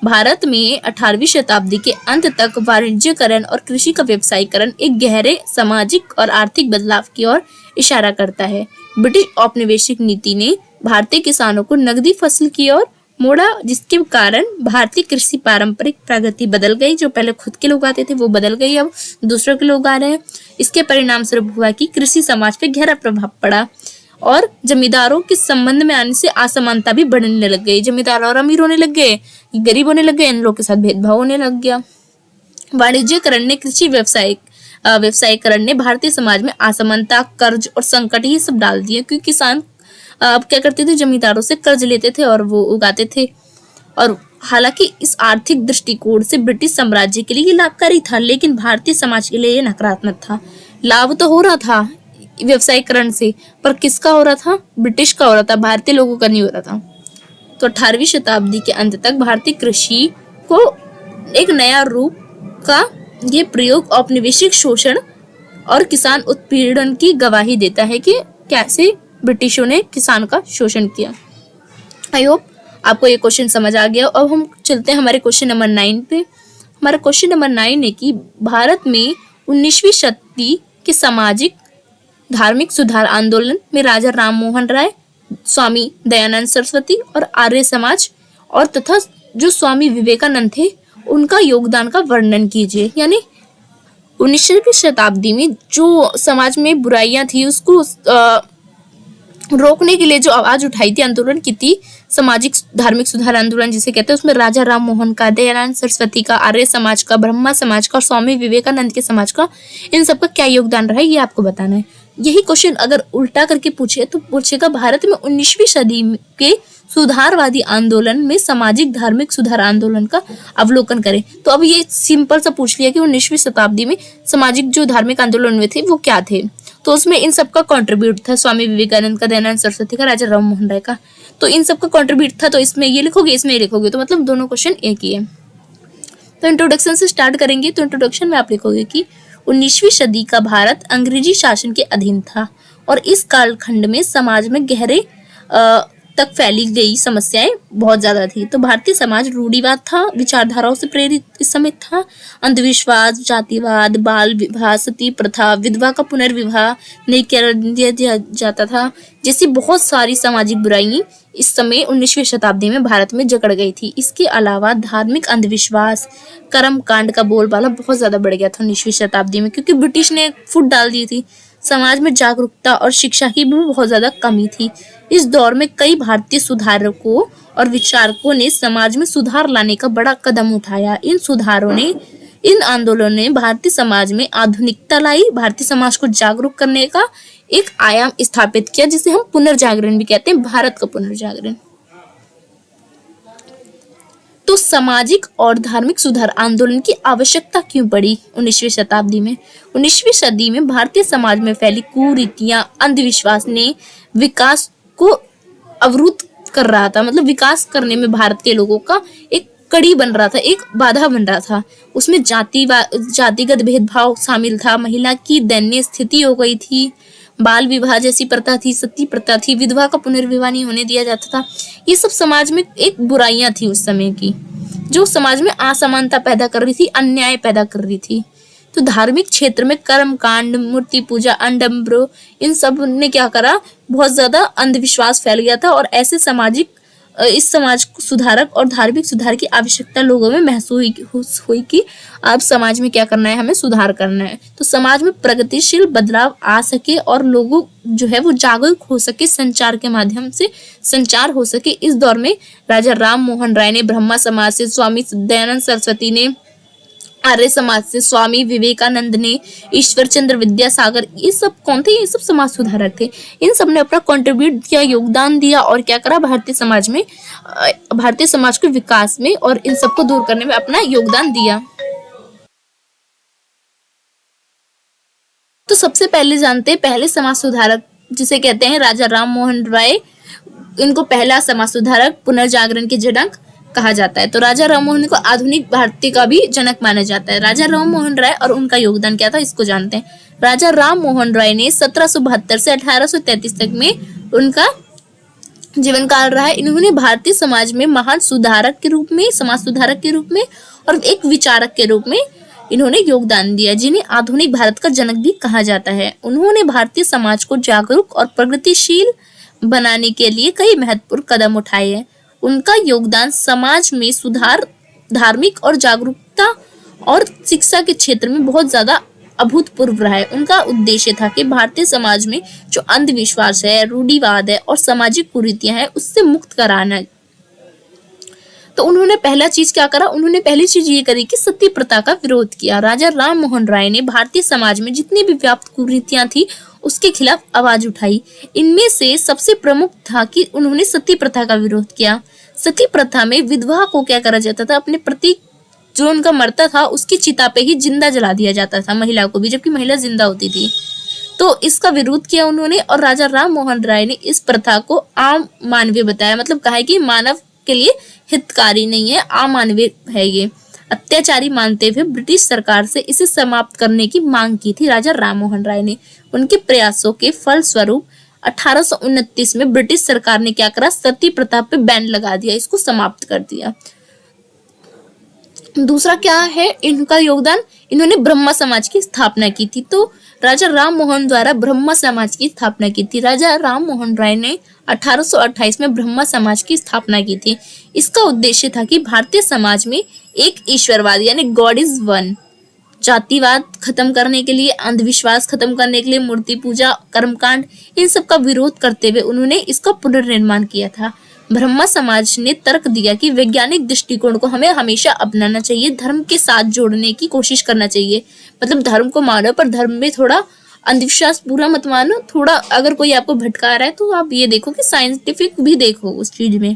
भारत में 18वीं शताब्दी के अंत तक वाणिज्यकरण और कृषि का व्यवसायीकरण एक गहरे सामाजिक और आर्थिक बदलाव की ओर इशारा करता है। ब्रिटिश औपनिवेशिक नीति ने भारतीय किसानों को नकदी फसल की ओर मोड़ा, जिसके कारण भारतीय कृषि पारंपरिक प्रगति बदल गई। जो पहले खुद के लोग आते थे वो बदल गई, अब दूसरों के लोग आ रहे हैं। इसके परिणाम स्वरूप हुआ कि कृषि समाज पे गहरा प्रभाव पड़ा, और जमींदारों के संबंध में आने से असमानता भी बढ़ने लग गई। जमींदार और अमीर होने लग गए, गरीब होने लग गए, इन लोगों के साथ भेदभाव होने लग गया। वाणिज्यकरण ने कृषि व्यवसायीकरण ने भारतीय समाज में असमानता, कर्ज और संकट ये सब डाल दिए, क्योंकि किसान अब क्या करते थे, जमींदारों से कर्ज लेते थे और वो उगाते थे। और हालांकि इस आर्थिक दृष्टिकोण से ब्रिटिश साम्राज्य के लिए ये लाभकारी था, लेकिन भारतीय समाज के लिए ये नकारात्मक था। लाभ तो हो रहा था व्यवसायीकरण से, पर किसका हो रहा था, ब्रिटिश का हो रहा था, भारतीय लोगों का नहीं हो रहा था। तो 18वीं शताब्दी के अंत तक भारतीय कृषि को एक नया रूप का ये प्रयोग औपनिवेशिक शोषण और किसान उत्पीड़न की गवाही देता है कि कैसे ब्रिटिशों ने किसान का शोषण किया। आई होप आपको ये क्वेश्चन समझ आ गया। अब हम चलते हैं हमारे क्वेश्चन नंबर 9 पे। हमारा क्वेश्चन नंबर 9 है कि भारत में 19वीं शताब्दी के सामाजिक धार्मिक सुधार आंदोलन में राजा राम मोहन राय, स्वामी दयानंद सरस्वती और आर्य समाज और तथा जो स्वामी विवेकानंद थे, उनका योगदान का वर्णन कीजिए। यानी 19वीं शताब्दी में जो समाज में बुराइयां थी उसको रोकने के लिए जो आवाज उठाई थी, आंदोलन की थी सामाजिक धार्मिक सुधार आंदोलन जिसे कहते हैं, उसमें राजा राम मोहन का, दयानंद सरस्वती का, आर्य समाज का, ब्रह्मा समाज का और स्वामी विवेकानंद के समाज का, इन सबका क्या योगदान रहा है ये आपको बताना है। यही क्वेश्चन अगर उल्टा करके पूछे तो पूछेगा भारत में 19वीं सदी के सुधारवादी आंदोलन में सामाजिक धार्मिक सुधार आंदोलन का अवलोकन करें। तो अब ये सिंपल सा पूछ लिया कि 19वीं शताब्दी में सामाजिक जो धार्मिक आंदोलन हुए थे वो क्या थे। तो उसमें इन सबका कंट्रीब्यूट था स्वामी विवेकानंद का, दयानंद सरस्वती का, राजा राम मोहन राय का। तो इन सबका कंट्रीब्यूट था, तो इसमें ये लिखोगे, इसमें ये लिखोगे, तो मतलब दोनों क्वेश्चन एक ही है। तो इंट्रोडक्शन से स्टार्ट करेंगे। तो इंट्रोडक्शन में आप लिखोगे कि 19वीं सदी का भारत अंग्रेजी शासन के अधीन था और इस कालखंड में समाज में गहरे तक फैली गई समस्याएं बहुत ज्यादा थी। तो भारतीय समाज रूढ़िवाद था, विचारधाराओं से प्रेरित इस समय था। अंधविश्वास, जातिवाद, बाल विवाह, सती प्रथा, विधवा का पुनर्विवाह नहीं किया जाता था जैसी बहुत सारी सामाजिक बुराइयां इस समय 19वीं शताब्दी में भारत में जकड़ गई थी। इसके अलावा धार्मिक अंधविश्वास, कर्मकांड का बोलबाला बहुत ज्यादा बढ़ गया था 19वीं शताब्दी में, क्योंकि ब्रिटिश ने फूट डाल दी थी। समाज में जागरूकता और शिक्षा की भी बहुत ज्यादा कमी थी। इस दौर में कई भारतीय सुधारकों और विचारकों ने समाज में सुधार लाने का बड़ा कदम उठाया। इन आंदोलनों ने भारतीय समाज में आधुनिकता लाई, भारतीय समाज को जागरूक करने का एक आयाम स्थापित किया, जिसे हम पुनर्जागरण भी कहते हैं, भारत का पुनर्जागरण। तो सामाजिक और धार्मिक सुधार आंदोलन की आवश्यकता क्यों पड़ी 19वीं शताब्दी में? 19वीं सदी में भारतीय समाज में फैली कुरीतियां, अंधविश्वास ने विकास को अवरुद्ध कर रहा था। मतलब विकास करने में भारतीय लोगों का एक कड़ी बन रहा था, एक बाधा बन रहा था। उसमें जातिगत भेदभाव शामिल था, महिला की दयनीय स्थिति हो गई थी, बाल विवाह जैसी प्रथा थी, सती प्रथा थी, विधवा का पुनर्विवाह नहीं होने दिया जाता था। ये सब समाज में एक बुराइयां थी उस समय की, जो समाज में असमानता पैदा कर रही थी, अन्याय पैदा कर रही थी। तो धार्मिक क्षेत्र में कर्मकांड, मूर्ति पूजा, अंडम्ब्रो, इन सब ने क्या करा, बहुत ज्यादा अंधविश्वास फैल गया था और ऐसे इस समाज को सुधारक और धार्मिक सुधार की आवश्यकता लोगों में महसूस हुई कि अब समाज में क्या करना है, हमें सुधार करना है। तो समाज में प्रगतिशील बदलाव आ सके और लोगों जो है वो जागरूक हो सके, संचार के माध्यम से संचार हो सके। इस दौर में राजा राम मोहन राय ने, ब्रह्मा समाज से स्वामी दयानंद सरस्वती ने, आर्य समाज से स्वामी विवेकानंद ने, ईश्वर चंद्र विद्यासागर, ये सब कौन थे? ये सब समाज सुधारक थे। इन सब ने अपना कंट्रीब्यूट किया, योगदान दिया और क्या करा, भारतीय समाज के विकास में और इन सबको दूर करने में अपना योगदान दिया। तो सबसे पहले जानते हैं पहले समाज सुधारक जिसे कहते हैं राजा राम मोहन राय। इनको पहला समाज सुधारक, पुनर्जागरण के जनक कहा जाता है। तो राजा राम मोहन को आधुनिक भारतीय का भी जनक माना जाता है। राजा राम मोहन राय और उनका योगदान क्या था, इसको जानते हैं। राजा राम मोहन राय ने 1772 से 1833 तक में उनका जीवन काल रहा है। इन्होंने भारतीय समाज में महान सुधारक के रूप में, समाज सुधारक के रूप में और एक विचारक के रूप में इन्होंने योगदान दिया, जिन्हें आधुनिक भारत का जनक भी कहा जाता है। उन्होंने भारतीय समाज को जागरूक और प्रगतिशील बनाने के लिए कई महत्वपूर्ण कदम उठाए हैं। उनका योगदान समाज में सुधार, धार्मिक और जागरूकता और शिक्षा के क्षेत्र में बहुत ज्यादा अभूतपूर्व रहा है। उनका उद्देश्य था कि भारतीय समाज में जो अंधविश्वास है, रूढ़िवाद है और सामाजिक कुरीतियां हैं, उससे मुक्त कराना। तो उन्होंने पहला चीज क्या करा, उन्होंने पहली चीज ये करी कि सती प्रथा का विरोध किया। राजा राम मोहन राय ने भारतीय समाज में जितनी भी व्याप्त कुरीतियां थी उसके खिलाफ आवाज उठाई। इनमें से सबसे प्रमुख था कि उन्होंने सती प्रथा का विरोध किया। सती प्रथा में विधवा को क्या करा जाता था, अपने पति जो उनका मरता था उसकी चिता पे ही जिंदा जला दिया जाता था, महिला को भी, जबकि महिला जिंदा होती थी। तो इसका विरोध किया उन्होंने और राजा राम मोहन राय ने इस प्रथा को अमानवीय बताया। मतलब कहा कि मानव के लिए हितकारी नहीं है, अमानवीय है, ये अत्याचारी मानते हुए ब्रिटिश सरकार से इसे समाप्त करने की मांग की थी राजा राम मोहन राय ने। उनके प्रयासों के फलस्वरूप 1829 में ब्रिटिश सरकार ने क्या करा, सती प्रथा पे बैन लगा दिया, इसको समाप्त कर दिया। दूसरा क्या है इनका योगदान, इन्होंने ब्रह्मा समाज की स्थापना की थी। तो राजा राम मोहन द्वारा ब्रह्मा समाज की स्थापना की थी। राजा राम मोहन राय ने 1828 में ब्रह्मा समाज की स्थापना की थी। इसका उद्देश्य था कि भारतीय समाज में एक ईश्वरवाद यानी गॉड इज वन, जातिवाद खत्म करने के लिए, अंधविश्वास खत्म करने के लिए, मूर्ति पूजा, कर्मकांड, इन सब का विरोध करते हुए उन्होंने इसका पुनर्निर्माण किया था। ब्रह्मा समाज ने तर्क दिया कि वैज्ञानिक दृष्टिकोण को हमें हमेशा अपनाना चाहिए, धर्म के साथ जोड़ने की कोशिश करना चाहिए। मतलब धर्म को मानो पर धर्म में थोड़ा अंधविश्वास पूरा मत मानो, थोड़ा अगर कोई आपको भटका रहा है तो आप ये देखो कि साइंटिफिक भी देखो उस चीज में।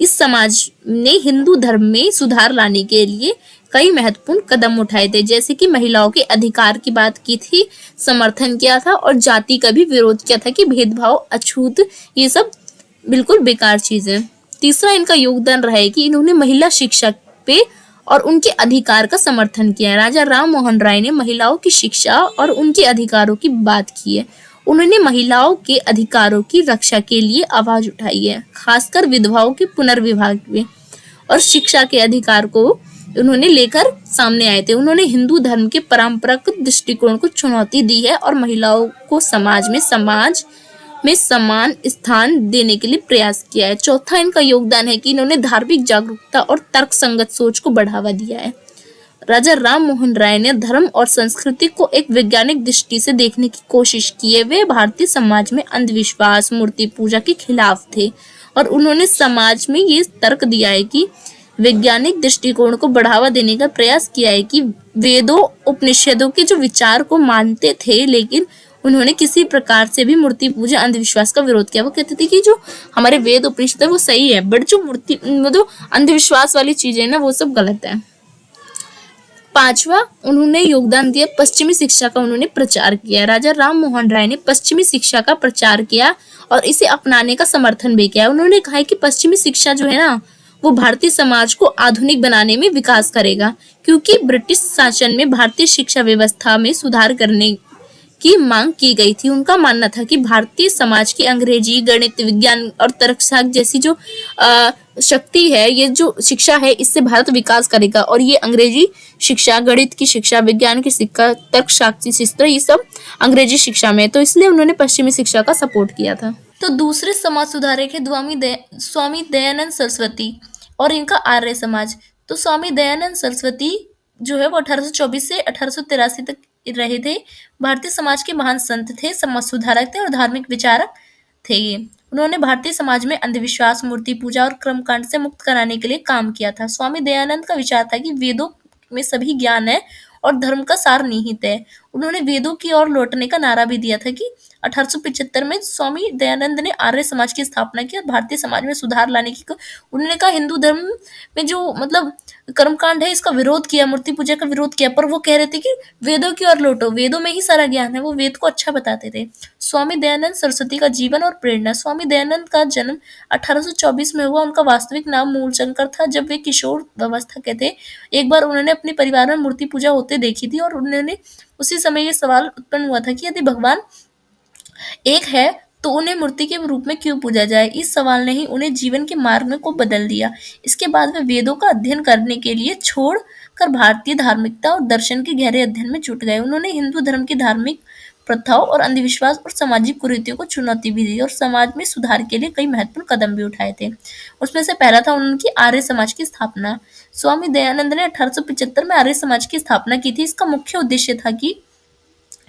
इस समाज ने हिंदू धर्म में सुधार लाने के लिए कई महत्वपूर्ण कदम उठाए थे, जैसे कि महिलाओं के अधिकार की बात की थी, समर्थन किया था और जाति का भी विरोध किया था कि भेदभाव अछूत, ये सब बिल्कुल बेकार चीज है। तीसरा इनका योगदान रहा है कि इन्होंने महिला शिक्षा पे और उनके अधिकार का समर्थन किया है। राजा राम मोहन राय ने महिलाओं की शिक्षा और उनके अधिकारों की बात की है। उन्होंने महिलाओं के अधिकारों की रक्षा के लिए आवाज उठाई है, खासकर विधवाओं के पुनर्विवाह में और शिक्षा के अधिकार को उन्होंने लेकर सामने आए थे। उन्होंने हिंदू धर्म के परंपरागत दृष्टिकोण को चुनौती दी है और महिलाओं को समाज में समान स्थान देने के लिए प्रयास किया है। चौथा इनका योगदान है कि इन्होंने धार्मिक जागरूकता और तर्कसंगत सोच को बढ़ावा दिया है। राजा राम मोहन राय ने धर्म और संस्कृति को एक वैज्ञानिक दृष्टि से देखने की कोशिश की है। वे भारतीय समाज में अंधविश्वास, मूर्ति पूजा के खिलाफ थे और उन्होंने समाज में ये तर्क दिया है कि वैज्ञानिक दृष्टिकोण को बढ़ावा देने का प्रयास किया है कि वेदों उपनिषदों के जो विचार को मानते थे, लेकिन उन्होंने किसी प्रकार से भी मूर्ति पूजा अंधविश्वास का विरोध किया। वो कहते थे कि जो हमारे वेद उपनिषद है वो सही है, बट जो जो अंधविश्वास वाली चीजें है ना वो सब गलत है। पांचवा उन्होंने योगदान दिया पश्चिमी शिक्षा का, उन्होंने प्रचार किया। राजा राम मोहन राय ने पश्चिमी शिक्षा का प्रचार किया और इसे अपनाने का समर्थन भी किया। उन्होंने कहा कि पश्चिमी शिक्षा जो है ना वो भारतीय समाज को आधुनिक बनाने में विकास करेगा, क्योंकि ब्रिटिश शासन में भारतीय शिक्षा व्यवस्था में सुधार करने की मांग की गई थी। उनका मानना था कि भारतीय समाज की अंग्रेजी, गणित, विज्ञान और तर्कशास्त्र जैसी जो शक्ति है, ये जो शिक्षा है, इससे भारत विकास करेगा और ये अंग्रेजी शिक्षा, गणित की शिक्षा, विज्ञान की शिक्षा, तर्कशास्त्र शिक्षा, ये सब अंग्रेजी शिक्षा में, तो इसलिए उन्होंने पश्चिमी शिक्षा का सपोर्ट किया था। तो दूसरे समाज सुधारक है स्वामी दयानंद सरस्वती और इनका आर्य समाज। तो स्वामी दयानंद सरस्वती जो है वो 1824 से 1883 तक रहे थे। भारतीय समाज के महान संत थे, समाज सुधारक थे और धार्मिक विचारक थे ये। उन्होंने भारतीय समाज में अंधविश्वास, मूर्ति पूजा और कर्मकांड से मुक्त कराने के लिए काम किया था। स्वामी दयानंद का विचार था कि वेदों में सभी ज्ञान है और धर्म का सार निहित है। उन्होंने वेदों की ओर लौटने का नारा भी दिया था कि 1875 में स्वामी दयानंद ने आर्य समाज की स्थापना की और भारतीय समाज में सुधार लाने की उन्होंने कहा हिंदू धर्म में जो मतलब कर्मकांड है इसका विरोध किया, मूर्ति पूजा का विरोध किया, पर वो कह रहे थे कि वेदों की ओर लौटो, वेदों में ही सारा ज्ञान है, वो वेद को अच्छा बताते थे। स्वामी दयानंद सरस्वती का जीवन और प्रेरणा। स्वामी दयानंद का जन्म 1824 में हुआ। उनका वास्तविक नाम मूलशंकर था। जब वे किशोर अवस्था के थे, एक बार उन्होंने अपने परिवार में मूर्ति पूजा होते देखी थी और उन्होंने उसी समय ये सवाल उत्पन्न हुआ था कि यदि भगवान एक है तो उन्हें मूर्ति के रूप में क्यों पूजा जाए। इस सवाल ने ही उन्हें जीवन के मार्ग में को बदल दिया। इसके बाद वे वेदों का अध्ययन करने के लिए छोड़ कर भारतीय धार्मिकता और दर्शन के गहरे अध्ययन में जुट गए। उन्होंने हिंदू धर्म की धार्मिक प्रथाओं और अंधविश्वास और सामाजिक कुरीतियों को चुनौती भी दी और समाज में सुधार के लिए कई महत्वपूर्ण कदम भी उठाए थे। उसमें से पहला था उनकी आर्य समाज की स्थापना। स्वामी दयानंद ने 1875 में आर्य समाज की स्थापना की थी। इसका मुख्य उद्देश्य था कि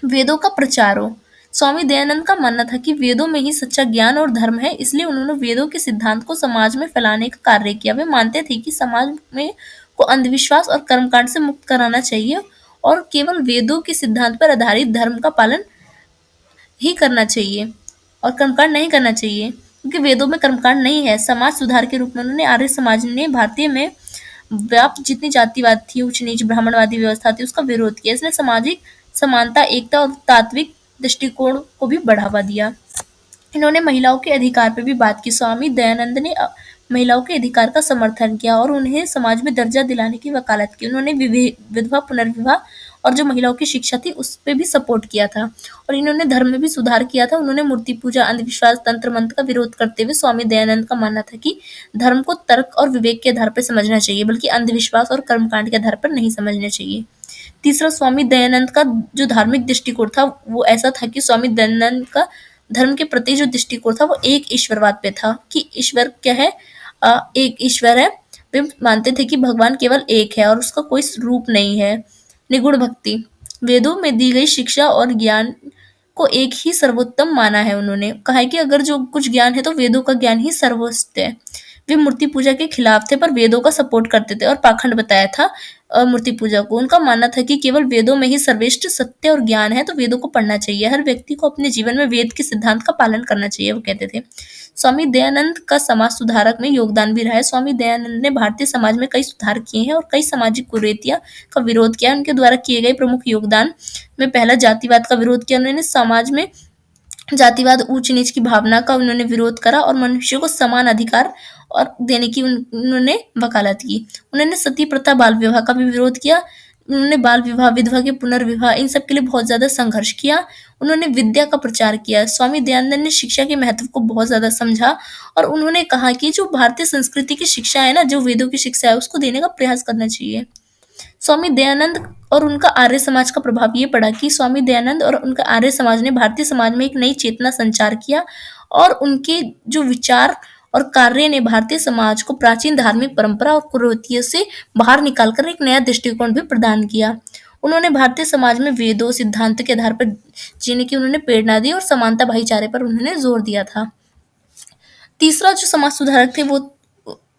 वेदों का प्रचार हो। स्वामी दयानंद का मानना था कि वेदों में ही सच्चा ज्ञान और धर्म है, इसलिए उन्होंने वेदों के सिद्धांत को समाज में फैलाने का कार्य किया। वे मानते थे कि समाज में को अंधविश्वास और कर्मकांड से मुक्त कराना चाहिए और केवल वेदों के सिद्धांत पर आधारित धर्म का पालन ही करना चाहिए और कर्मकांड नहीं करना चाहिए, क्योंकि वेदों में कर्मकांड नहीं है। समाज सुधार के रूप में उन्होंने आर्य समाज ने भारतीय में व्याप्त जितनी जातिवाद थी, उच्च नीच ब्राह्मणवादी व्यवस्था थी, उसका विरोध किया। इसने सामाजिक समानता, एकता और तात्विक दृष्टिकोण को भी बढ़ावा दिया। इन्होंने महिलाओं के अधिकार पर भी बात की। स्वामी दयानंद ने महिलाओं के अधिकार का समर्थन किया और उन्हें समाज में दर्जा दिलाने की वकालत की। उन्होंने विधवा पुनर्विवाह और जो महिलाओं की शिक्षा थी उस पर भी सपोर्ट किया था और इन्होंने धर्म में भी सुधार किया था। उन्होंने मूर्ति पूजा, अंधविश्वास, तंत्र मंत्र का विरोध करते हुए स्वामी दयानंद का मानना था कि धर्म को तर्क और विवेक के आधार पर समझना चाहिए, बल्कि अंधविश्वास और कर्मकांड के आधार पर नहीं समझना चाहिए। तीसरा, स्वामी दयानंद का जो धार्मिक दृष्टिकोण था वो ऐसा था कि स्वामी दयानंद का धर्म के प्रति जो दृष्टिकोण था वो एक ईश्वरवाद पे था कि ईश्वर क्या है, एक ईश्वर है। वे मानते थे कि भगवान केवल एक है और उसका कोई रूप नहीं है। निगुण भक्ति। वेदों में दी गई शिक्षा और ज्ञान को एक ही सर्वोत्तम माना है। उन्होंने कहा है कि अगर जो कुछ ज्ञान है तो वेदों का ज्ञान ही सर्वोच्च है। वे मूर्ति पूजा के खिलाफ थे पर वेदों का सपोर्ट करते थे और पाखंड बताया था मूर्ति पूजा को। उनका मानना था कि केवल वेदों में ही सर्वश्रेष्ठ सत्य और ज्ञान है, तो वेदों को पढ़ना चाहिए। हर व्यक्ति को अपने जीवन में वेद के सिद्धांत का पालन करना चाहिए, वो कहते थे। स्वामी दयानंद का समाज सुधारक में योगदान भी रहा है। स्वामी दयानंद ने भारतीय समाज में कई सुधार किए हैं और कई सामाजिक कुरीतियां का विरोध किया। उनके द्वारा किए गए प्रमुख योगदान में पहला जातिवाद का विरोध किया। उन्होंने समाज में जातिवाद, ऊंच नीच की भावना का उन्होंने विरोध करा और मनुष्य को समान अधिकार और देने की उन्होंने वकालत की। उन्होंने सती प्रथा, बाल विवाह का भी विरोध किया। उन्होंने बाल विवाह, विधवा के पुनर्विवाह, इन सब के लिए बहुत ज्यादा संघर्ष किया। उन्होंने विद्या का प्रचार किया। स्वामी दयानंद ने शिक्षा के महत्व को बहुत ज्यादा समझा और उन्होंने कहा कि जो भारतीय संस्कृति की शिक्षा है ना, जो वेदों की शिक्षा है, उसको देने का प्रयास करना चाहिए। स्वामी दयानंद और उनका आर्य समाज का प्रभाव ये पड़ा कि स्वामी दयानंद और उनका आर्य समाज ने भारतीय समाज में एक नई चेतना संचार किया और उनके जो विचार और कार्य ने भारतीय समाज को प्राचीन धार्मिक परंपरा और कुरीतियों से बाहर निकालकर एक नया दृष्टिकोण भी प्रदान किया। उन्होंने भारतीय समाज में वेदों सिद्धांत के आधार पर जीने की उन्होंने प्रेरणा दी और समानता, भाईचारे पर उन्होंने जोर दिया था। तीसरा जो समाज सुधारक थे, वो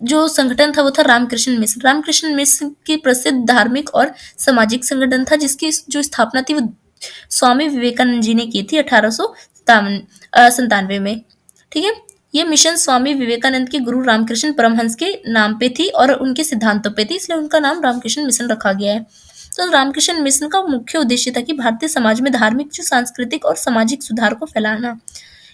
जो संगठन था, वो था रामकृष्ण मिशन। रामकृष्ण मिशन की प्रसिद्ध धार्मिक और सामाजिक संगठन था, जिसकी जो स्थापना थी वो स्वामी विवेकानंद जी ने की थी 1897 में। ठीक है। ये मिशन स्वामी विवेकानंद के गुरु रामकृष्ण परमहंस के नाम पे थी और उनके सिद्धांतों पे थी, इसलिए उनका नाम रामकृष्ण मिशन रखा गया है। तो रामकृष्ण मिशन का मुख्य उद्देश्य था कि भारतीय समाज में धार्मिक, जो सांस्कृतिक और सामाजिक सुधार को फैलाना।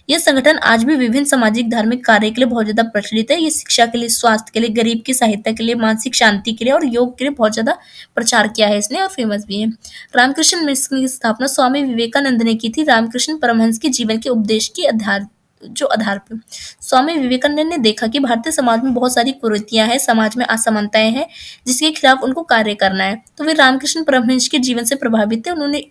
यह संगठन आज भी विभिन्न सामाजिक धार्मिक कार्य के लिए बहुत ज्यादा प्रचलित है। ये शिक्षा के लिए, स्वास्थ्य के लिए, गरीब की सहायता के लिए, मानसिक शांति के लिए और योग के लिए बहुत ज्यादा प्रचार किया है इसने और फेमस भी है। रामकृष्ण मिशन की स्थापना स्वामी विवेकानंद ने की थी, रामकृष्ण परमहंस के जीवन के उपदेश के आधार पर। स्वामी विवेकानंद ने देखा कि भारतीय समाज में बहुत सारी कुरीतियां हैं, समाज में असमानताएं हैं, जिसके खिलाफ उनको कार्य करना है। तो वे रामकृष्ण परमहंस के जीवन से प्रभावित थे। उन्होंने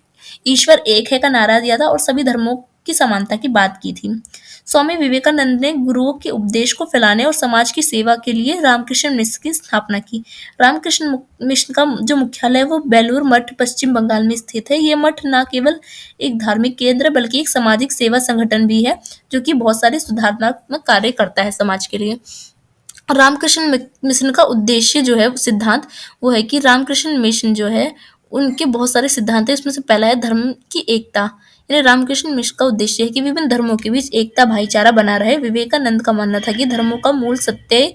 ईश्वर एक है का नारा दिया था और सभी धर्मों की समानता की बात की थी। स्वामी विवेकानंद ने गुरुओं के उपदेश को फैलाने और समाज की सेवा के लिए रामकृष्ण मिशन की स्थापना की। रामकृष्ण मिशन का जो मुख्यालय है वो बेलूर मठ, पश्चिम बंगाल में स्थित है। ये मठ न केवल एक धार्मिक केंद्र बल्कि एक सामाजिक सेवा संगठन भी है, जो कि बहुत सारे सुधारात्मक कार्य करता है समाज के लिए। रामकृष्ण मिशन का उद्देश्य जो है, सिद्धांत, वो है कि रामकृष्ण मिशन जो है, उनके बहुत सारे सिद्धांत है। इसमें से पहला है धर्म की एकता। यानी रामकृष्ण मिशन का उद्देश्य है कि विभिन्न धर्मों के बीच एकता, भाईचारा बना रहे। विवेकानंद का मानना था कि धर्मों का मूल सत्य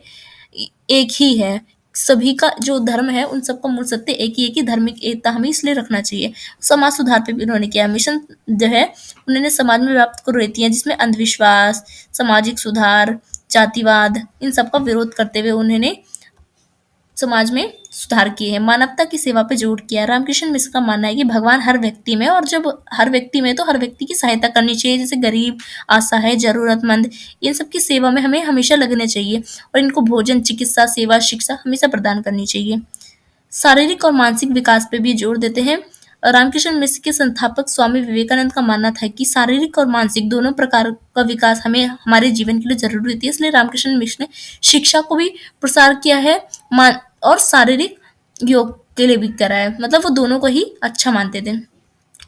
एक ही है। सभी का जो धर्म है, उन सबका मूल सत्य एक ही है कि धार्मिक एकता हमें इसलिए रखना चाहिए। समाज सुधार पे भी उन्होंने किया। मिशन जो है, उन्होंने समाज में व्याप्त कुरीतियां, जिसमें अंधविश्वास, सामाजिक सुधार, जातिवाद, इन सब का विरोध करते हुए उन्होंने समाज में सुधार किए हैं। मानवता की सेवा पे जोर किया। रामकृष्ण मिशन का मानना है कि भगवान हर व्यक्ति में, और जब हर व्यक्ति में तो हर व्यक्ति की सहायता करनी चाहिए, जैसे गरीब, असहाय, जरूरतमंद, इन सब की सेवा में हमें हमेशा लगना चाहिए और इनको भोजन, चिकित्सा सेवा, शिक्षा हमेशा प्रदान करनी चाहिए। शारीरिक और मानसिक विकास पे भी जोर देते हैं। रामकृष्ण मिशन के संस्थापक स्वामी विवेकानंद का मानना था कि शारीरिक और मानसिक दोनों प्रकार का विकास हमें हमारे जीवन के लिए जरूरी होती है, इसलिए रामकृष्ण मिशन ने शिक्षा को भी प्रसार किया है और शारीरिक योग के लिए भी करा है। मतलब वो दोनों को ही अच्छा मानते थे।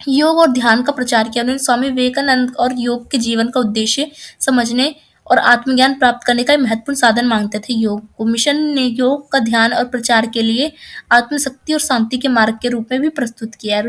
योग और ध्यान का प्रचार किया उन्होंने। स्वामी विवेकानंद और योग के जीवन का उद्देश्य समझने और आत्मज्ञान प्राप्त करने का एक महत्वपूर्ण साधन मांगते थे योग को। मिशन ने योग का ध्यान और प्रचार के लिए आत्मशक्ति और शांति के मार्ग के रूप में भी प्रस्तुत किया।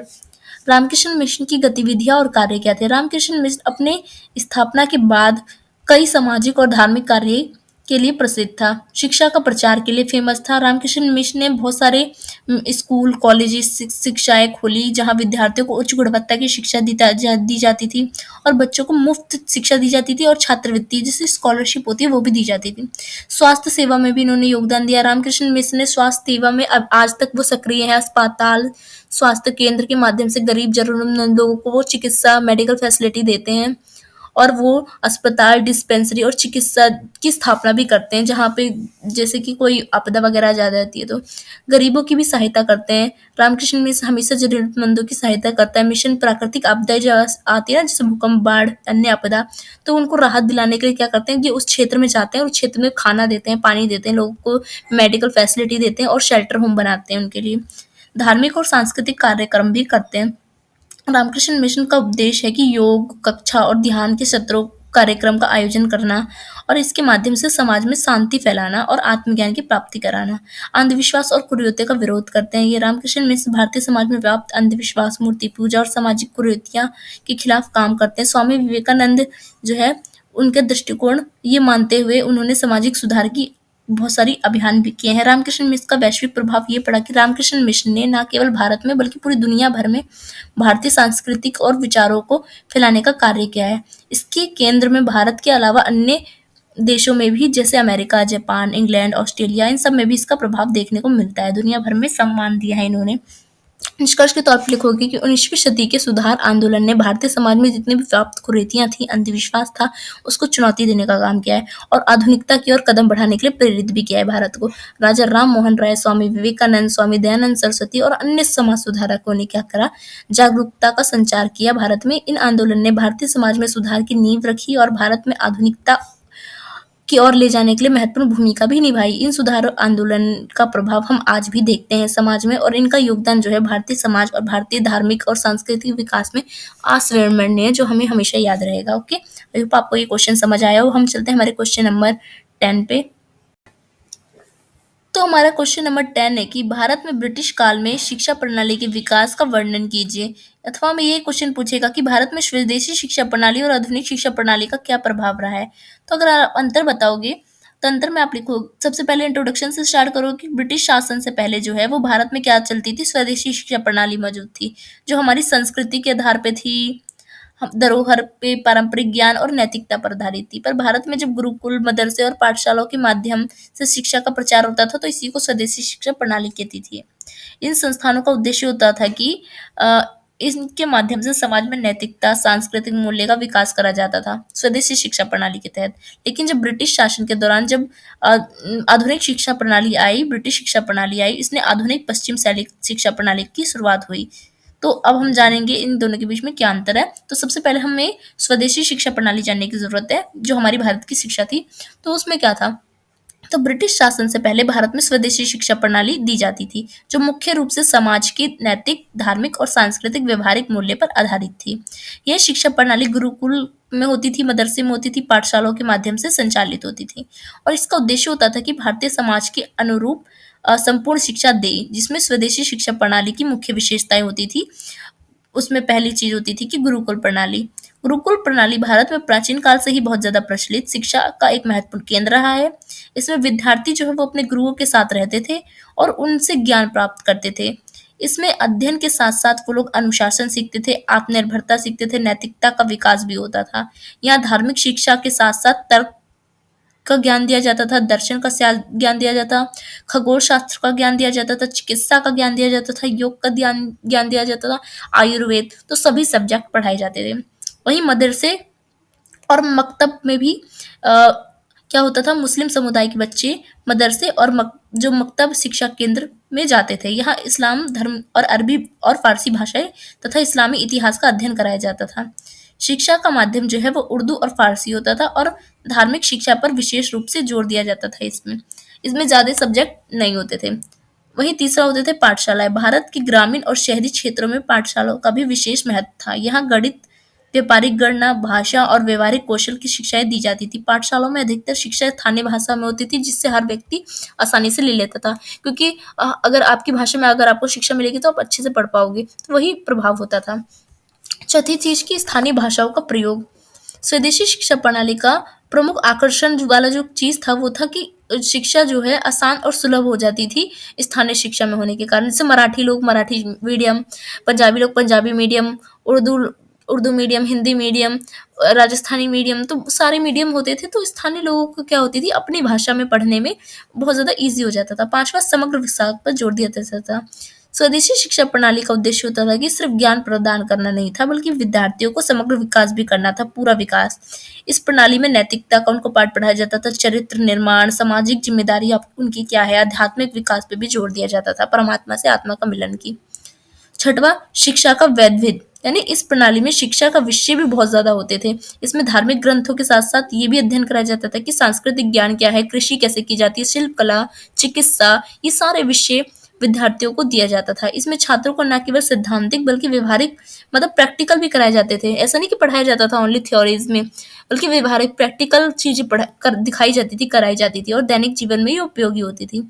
रामकृष्ण मिशन की गतिविधियां और कार्य क्या थे? रामकृष्ण मिशन अपने स्थापना के बाद कई सामाजिक और धार्मिक कार्य के लिए प्रसिद्ध था। शिक्षा का प्रचार के लिए फेमस था। रामकृष्ण मिशन ने बहुत सारे स्कूल, कॉलेज, शिक्षाएं खोली, जहां विद्यार्थियों को उच्च गुणवत्ता की शिक्षा दी जाती थी और बच्चों को मुफ्त शिक्षा दी जाती थी और छात्रवृत्ति, जिससे स्कॉलरशिप होती है, वो भी दी जाती थी। स्वास्थ्य सेवा में भी इन्होंने योगदान दिया। रामकृष्ण मिशन ने स्वास्थ्य सेवा में अब आज तक वो सक्रिय है। अस्पताल, स्वास्थ्य केंद्र के माध्यम से गरीब जरूरतमंद लोगों को वो चिकित्सा, मेडिकल फैसिलिटी देते हैं और वो अस्पताल, डिस्पेंसरी और चिकित्सा की स्थापना भी करते हैं, जहाँ पे जैसे कि कोई आपदा वगैरह आ जाती है तो गरीबों की भी सहायता करते हैं। रामकृष्ण मिशन हमेशा जरूरतमंदों की सहायता करता है। मिशन प्राकृतिक आपदाएं जो आती है ना, जैसे भूकंप, बाढ़, अन्य आपदा, तो उनको राहत दिलाने के लिए क्या करते हैं कि उस क्षेत्र में जाते हैं और उस क्षेत्र में खाना देते हैं, पानी देते हैं, लोगों को मेडिकल फैसिलिटी देते हैं और शेल्टर होम बनाते हैं उनके लिए। धार्मिक और सांस्कृतिक कार्यक्रम भी करते हैं। रामकृष्ण मिशन का उद्देश्य है कि योग कक्षा और ध्यान के सत्रों कार्यक्रम का आयोजन करना और इसके माध्यम से समाज में शांति फैलाना और आत्मज्ञान की प्राप्ति कराना। अंधविश्वास और कुरीतियों का विरोध करते हैं। ये रामकृष्ण मिशन भारतीय समाज में व्याप्त अंधविश्वास, मूर्ति पूजा और सामाजिक कुरीतियां के खिलाफ काम करते हैं। स्वामी विवेकानंद जो है, उनके दृष्टिकोण ये मानते हुए उन्होंने सामाजिक सुधार की बहुत सारी अभियान भी किए हैं। रामकृष्ण मिशन का वैश्विक प्रभाव ये पड़ा कि रामकृष्ण मिशन ने न केवल भारत में बल्कि पूरी दुनिया भर में भारतीय सांस्कृतिक और विचारों को फैलाने का कार्य किया है। इसके केंद्र में भारत के अलावा अन्य देशों में भी, जैसे अमेरिका, जापान, इंग्लैंड, ऑस्ट्रेलिया, इन सब में भी इसका प्रभाव देखने को मिलता है। दुनिया भर में सम्मान दिया है इन्होंने। निष्कर्ष के तौर पर लिखोगे कि 19वीं सदी के सुधार आंदोलन ने भारतीय समाज में जितनी भी व्याप्त कुरीतियां थी, अंधविश्वास था, उसको चुनौती देने का काम किया है और आधुनिकता की ओर कदम बढ़ाने के लिए प्रेरित भी किया है भारत को। राजा राम मोहन राय, स्वामी विवेकानंद, स्वामी दयानंद सरस्वती और अन्य समाज सुधारकों ने क्या करा, जागरूकता का संचार किया भारत में। इन आंदोलन ने भारतीय समाज में सुधार की नींव रखी और भारत में आधुनिकता की ओर ले जाने के लिए महत्वपूर्ण भूमिका भी निभाई। इन सुधार आंदोलन का प्रभाव हम आज भी देखते हैं समाज में, और इनका योगदान जो है भारतीय समाज और भारतीय धार्मिक और सांस्कृतिक विकास में अविस्मरणीय है, जो हमें हमेशा याद रहेगा। ओके, आई होप आपको ये क्वेश्चन समझ आया हो। हम चलते हैं हमारे क्वेश्चन नंबर 10 पे। तो हमारा क्वेश्चन नंबर 10 है कि भारत में ब्रिटिश काल में शिक्षा प्रणाली के विकास का वर्णन कीजिए। अथवा हमें ये क्वेश्चन पूछेगा कि भारत में स्वदेशी शिक्षा प्रणाली और आधुनिक शिक्षा प्रणाली का क्या प्रभाव रहा है। तो अगर आप अंतर बताओगे तो अंतर में आप लिखो, सबसे पहले इंट्रोडक्शन से स्टार्ट करो कि ब्रिटिश शासन से पहले जो है वो भारत में क्या चलती थी, स्वदेशी शिक्षा प्रणाली मौजूद थी, जो हमारी संस्कृति के आधार पे थी, धरोहर पे, पारंपरिक ज्ञान और नैतिकता पर आधारित थी। पर भारत में जब गुरुकुल, मदरसे और पाठशालाओं के माध्यम से शिक्षा का प्रचार होता था तो इसी को स्वदेशी शिक्षा प्रणाली कहती थी। इन संस्थानों का उद्देश्य होता था कि अ, इनके माध्यम से समाज में नैतिकता, सांस्कृतिक मूल्य का विकास करा जाता था स्वदेशी शिक्षा प्रणाली के तहत। लेकिन जब ब्रिटिश शासन के दौरान जब अ, आधुनिक शिक्षा प्रणाली आई, ब्रिटिश शिक्षा प्रणाली आई, इसने आधुनिक पश्चिम शैली शिक्षा प्रणाली की शुरुआत हुई। तो अब हम जानेंगे इन दोनों के बीच में क्या अंतर है। तो सबसे पहले हमें स्वदेशी शिक्षा प्रणाली जानने की जरूरत है, जो हमारी भारत की शिक्षा थी। तो उसमें क्या था, तो ब्रिटिश शासन से पहले भारत में स्वदेशी शिक्षा प्रणाली दी जाती थी, जो मुख्य रूप से समाज की नैतिक, धार्मिक और सांस्कृतिक व्यवहारिक मूल्य पर आधारित थी। यह शिक्षा प्रणाली गुरुकुल में होती थी, मदरसे में होती थी, पाठशालाओं के माध्यम से संचालित होती थी, और इसका उद्देश्य होता था कि भारतीय समाज के अनुरूप संपूर्ण शिक्षा दे, जिसमें स्वदेशी शिक्षा प्रणाली की मुख्य विशेषताएं होती थी। उसमें पहली चीज होती थी कि गुरुकुल प्रणाली। गुरुकुल प्रणाली भारत में प्राचीन काल से ही बहुत ज्यादा प्रचलित शिक्षा का एक महत्वपूर्ण केंद्र रहा है। इसमें विद्यार्थी जो है वो अपने गुरुओं के साथ रहते थे और उनसे ज्ञान प्राप्त करते थे। इसमें अध्ययन के साथ साथ वो लोग अनुशासन सीखते थे, आत्मनिर्भरता सीखते थे, नैतिकता का विकास भी होता था। यहाँ धार्मिक शिक्षा के साथ साथ तर्क का ज्ञान दिया जाता था, दर्शन का ज्ञान दिया जाता, खगोल शास्त्र का ज्ञान दिया जाता था, चिकित्सा का ज्ञान दिया जाता था, योग का ज्ञान ज्ञान दिया जाता था, आयुर्वेद, तो सभी सब्जेक्ट पढ़ाए जाते थे। वहीं मदरसे और मकतब में भी क्या होता था, मुस्लिम समुदाय के बच्चे मदरसे और जो मकतब शिक्षा केंद्र में जाते थे। यहाँ इस्लाम धर्म और अरबी और फारसी भाषाएं तथा इस्लामी इतिहास का अध्ययन कराया जाता था। शिक्षा का माध्यम जो है वो उर्दू और फारसी होता था और धार्मिक शिक्षा पर विशेष रूप से जोर दिया जाता था। इसमें इसमें ज्यादा सब्जेक्ट नहीं होते थे। वहीं तीसरा होते थे पाठशालाएं। भारत के ग्रामीण और शहरी क्षेत्रों में पाठशालाओं का भी विशेष महत्व था। यहाँ गणित, व्यापारिक गणना, भाषा और व्यवहारिक कौशल की शिक्षाएं दी जाती थी। पाठशालाओं में अधिकतर शिक्षा स्थानीय भाषा में होती थी, जिससे हर व्यक्ति आसानी से ले लेता था, क्योंकि अगर आपकी भाषा में अगर आपको शिक्षा मिलेगी तो आप अच्छे से पढ़ पाओगे, तो वही प्रभाव होता था। चौथी चीज की स्थानीय भाषाओं का प्रयोग। स्वदेशी शिक्षा प्रणाली का प्रमुख आकर्षण वाला जो चीज था वो था कि शिक्षा जो है आसान और सुलभ हो जाती थी स्थानीय शिक्षा में होने के कारण। जैसे मराठी लोग मराठी मीडियम, पंजाबी लोग Punjabi medium, Urdu Urdu medium, Hindi medium, Rajasthani medium, तो सारे मीडियम होते थे। तो स्थानीय लोगों को क्या होती थी, अपनी भाषा में पढ़ने में बहुत ज्यादा ईजी हो जाता था। पांचवा, समग्र विकास पर जोर दिया जाता था। स्वदेशी शिक्षा प्रणाली का उद्देश्य होता था कि सिर्फ ज्ञान प्रदान करना नहीं था, बल्कि विद्यार्थियों को समग्र विकास भी करना था, पूरा विकास। इस प्रणाली में नैतिकता का उनको पाठ पढ़ाया जाता था, चरित्र निर्माण, सामाजिक जिम्मेदारी उनकी क्या है, आध्यात्मिक विकास पे भी जोर दिया जाता था, परमात्मा से आत्मा का मिलन की। छठवां, शिक्षा का वैधविद, यानी इस प्रणाली में शिक्षा का विषय भी बहुत ज्यादा होते थे। इसमें धार्मिक ग्रंथों के साथ साथ ये भी अध्ययन कराया जाता था कि सांस्कृतिक ज्ञान क्या है, कृषि कैसे की जाती है, शिल्प कला, चिकित्सा, ये सारे विषय विद्यार्थियों को दिया जाता था। इसमें छात्रों को न केवल सैद्धांतिक बल्कि व्यवहारिक मतलब प्रैक्टिकल भी कराए जाते थे। ऐसा नहीं कि पढ़ाया जाता था ओनली थ्योरीज में, बल्कि व्यवहारिक प्रैक्टिकल चीजें दिखाई जाती थी, कराई जाती थी और दैनिक जीवन में ये उपयोगी होती थी।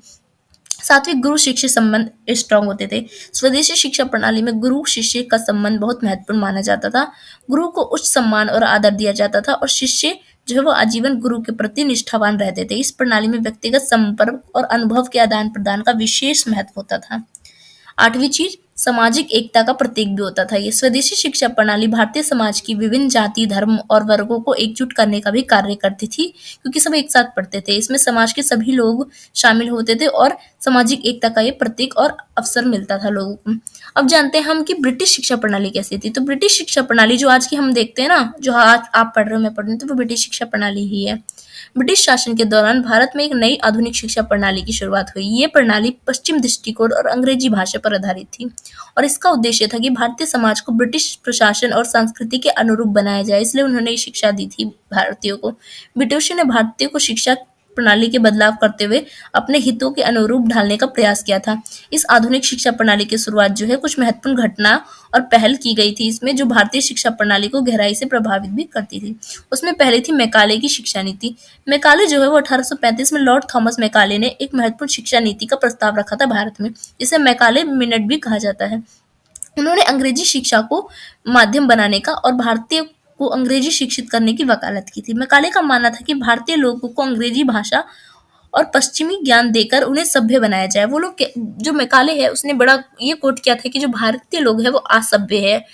सात्विक गुरु शिष्य संबंध स्ट्रांग होते थे। स्वदेशी शिक्षा प्रणाली में गुरु शिष्य का संबंध बहुत महत्वपूर्ण माना जाता था। गुरु को उच्च सम्मान और आदर दिया जाता था और शिष्य जो है वो आजीवन गुरु के प्रति निष्ठावान रहते थे। इस प्रणाली में व्यक्तिगत संपर्क और अनुभव के आदान प्रदान का विशेष महत्व होता था। आठवीं चीज, सामाजिक एकता का प्रतीक भी होता था। ये स्वदेशी शिक्षा प्रणाली भारतीय समाज की विभिन्न जाति, धर्म और वर्गों को एकजुट करने का भी कार्य करती थी, क्योंकि सब एक साथ पढ़ते थे। इसमें समाज के सभी लोग शामिल होते थे और सामाजिक एकता का ये प्रतीक और अवसर मिलता था लोगों को। अब जानते हैं हम कि ब्रिटिश शिक्षा प्रणाली कैसी थी। तो ब्रिटिश शिक्षा प्रणाली जो आज की हम देखते हैं ना, जो आज आप पढ़ रहे हो, मैं पढ़ रही हूँ, तो वो ब्रिटिश शिक्षा प्रणाली ही है। ब्रिटिश शासन के दौरान भारत में एक नई आधुनिक शिक्षा प्रणाली की शुरुआत हुई। ये प्रणाली पश्चिम दृष्टिकोण और अंग्रेजी भाषा पर आधारित थी और इसका उद्देश्य था कि भारतीय समाज को ब्रिटिश प्रशासन और संस्कृति के अनुरूप बनाया जाए। इसलिए उन्होंने ये शिक्षा दी थी भारतीयों को। ब्रिटिशों ने भारतीयों को शिक्षा प्रणाली के बदलाव करते हुए अपने हितों के अनुरूप ढालने का प्रयास किया था। इस आधुनिक शिक्षा प्रणाली की शुरुआत जो है कुछ महत्वपूर्ण घटना और पहल की गई थी इसमें, जो भारतीय शिक्षा प्रणाली को गहराई से प्रभावित भी करती थी। उसमें पहली थी मैकाले की शिक्षा नीति। मैकाले जो है वो 1835 में लॉर्ड थॉमस मैकाले ने एक महत्वपूर्ण शिक्षा नीति का प्रस्ताव रखा था भारत में, जिसे मैकाले मिनट भी कहा जाता है। उन्होंने अंग्रेजी शिक्षा को माध्यम बनाने का और भारतीय को अंग्रेजी शिक्षित करने की वकालत की थी। मैकाले का मानना था कि भारतीय लोगों को अंग्रेजी भाषा और पश्चिमी ज्ञान देकर उन्हें सभ्य बनाया जाए। वो लोग जो मैकाले है उसने बड़ा ये कोट किया था कि जो भारतीय लोग हैं वो असभ्य है,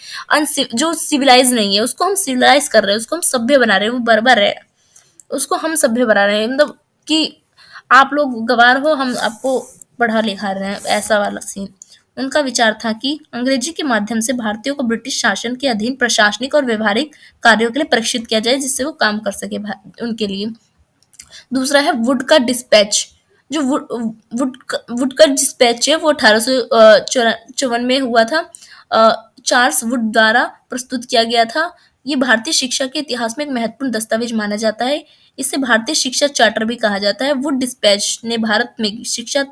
जो सिविलाइज नहीं है उसको हम सिविलाइज कर रहे हैं, उसको हम सभ्य बना रहे हैं, वो बर्बर है उसको हम सभ्य बना रहे हैं, मतलब कि आप लोग गवार हो, हम आपको पढ़ा लिखा रहे हैं, ऐसा वाला सीन। उनका विचार था कि अंग्रेजी के माध्यम से भारतीयों को ब्रिटिश शासन के अधीन प्रशासनिक और व्यवहारिक कार्यों के लिए प्रशिक्षित किया जाए, जिससे वो काम कर सके उनके लिए। दूसरा है वुड का डिस्पैच। जो वुड का डिस्पैच है वो 1854 में हुआ था। चार्ल्स वुड द्वारा प्रस्तुत किया गया था। ये भारतीय शिक्षा के इतिहास में एक महत्वपूर्ण दस्तावेज माना जाता है। इसे भारतीय शिक्षा चार्टर भी कहा जाता है। वुड डिस्पैच ने भारत में शिक्षा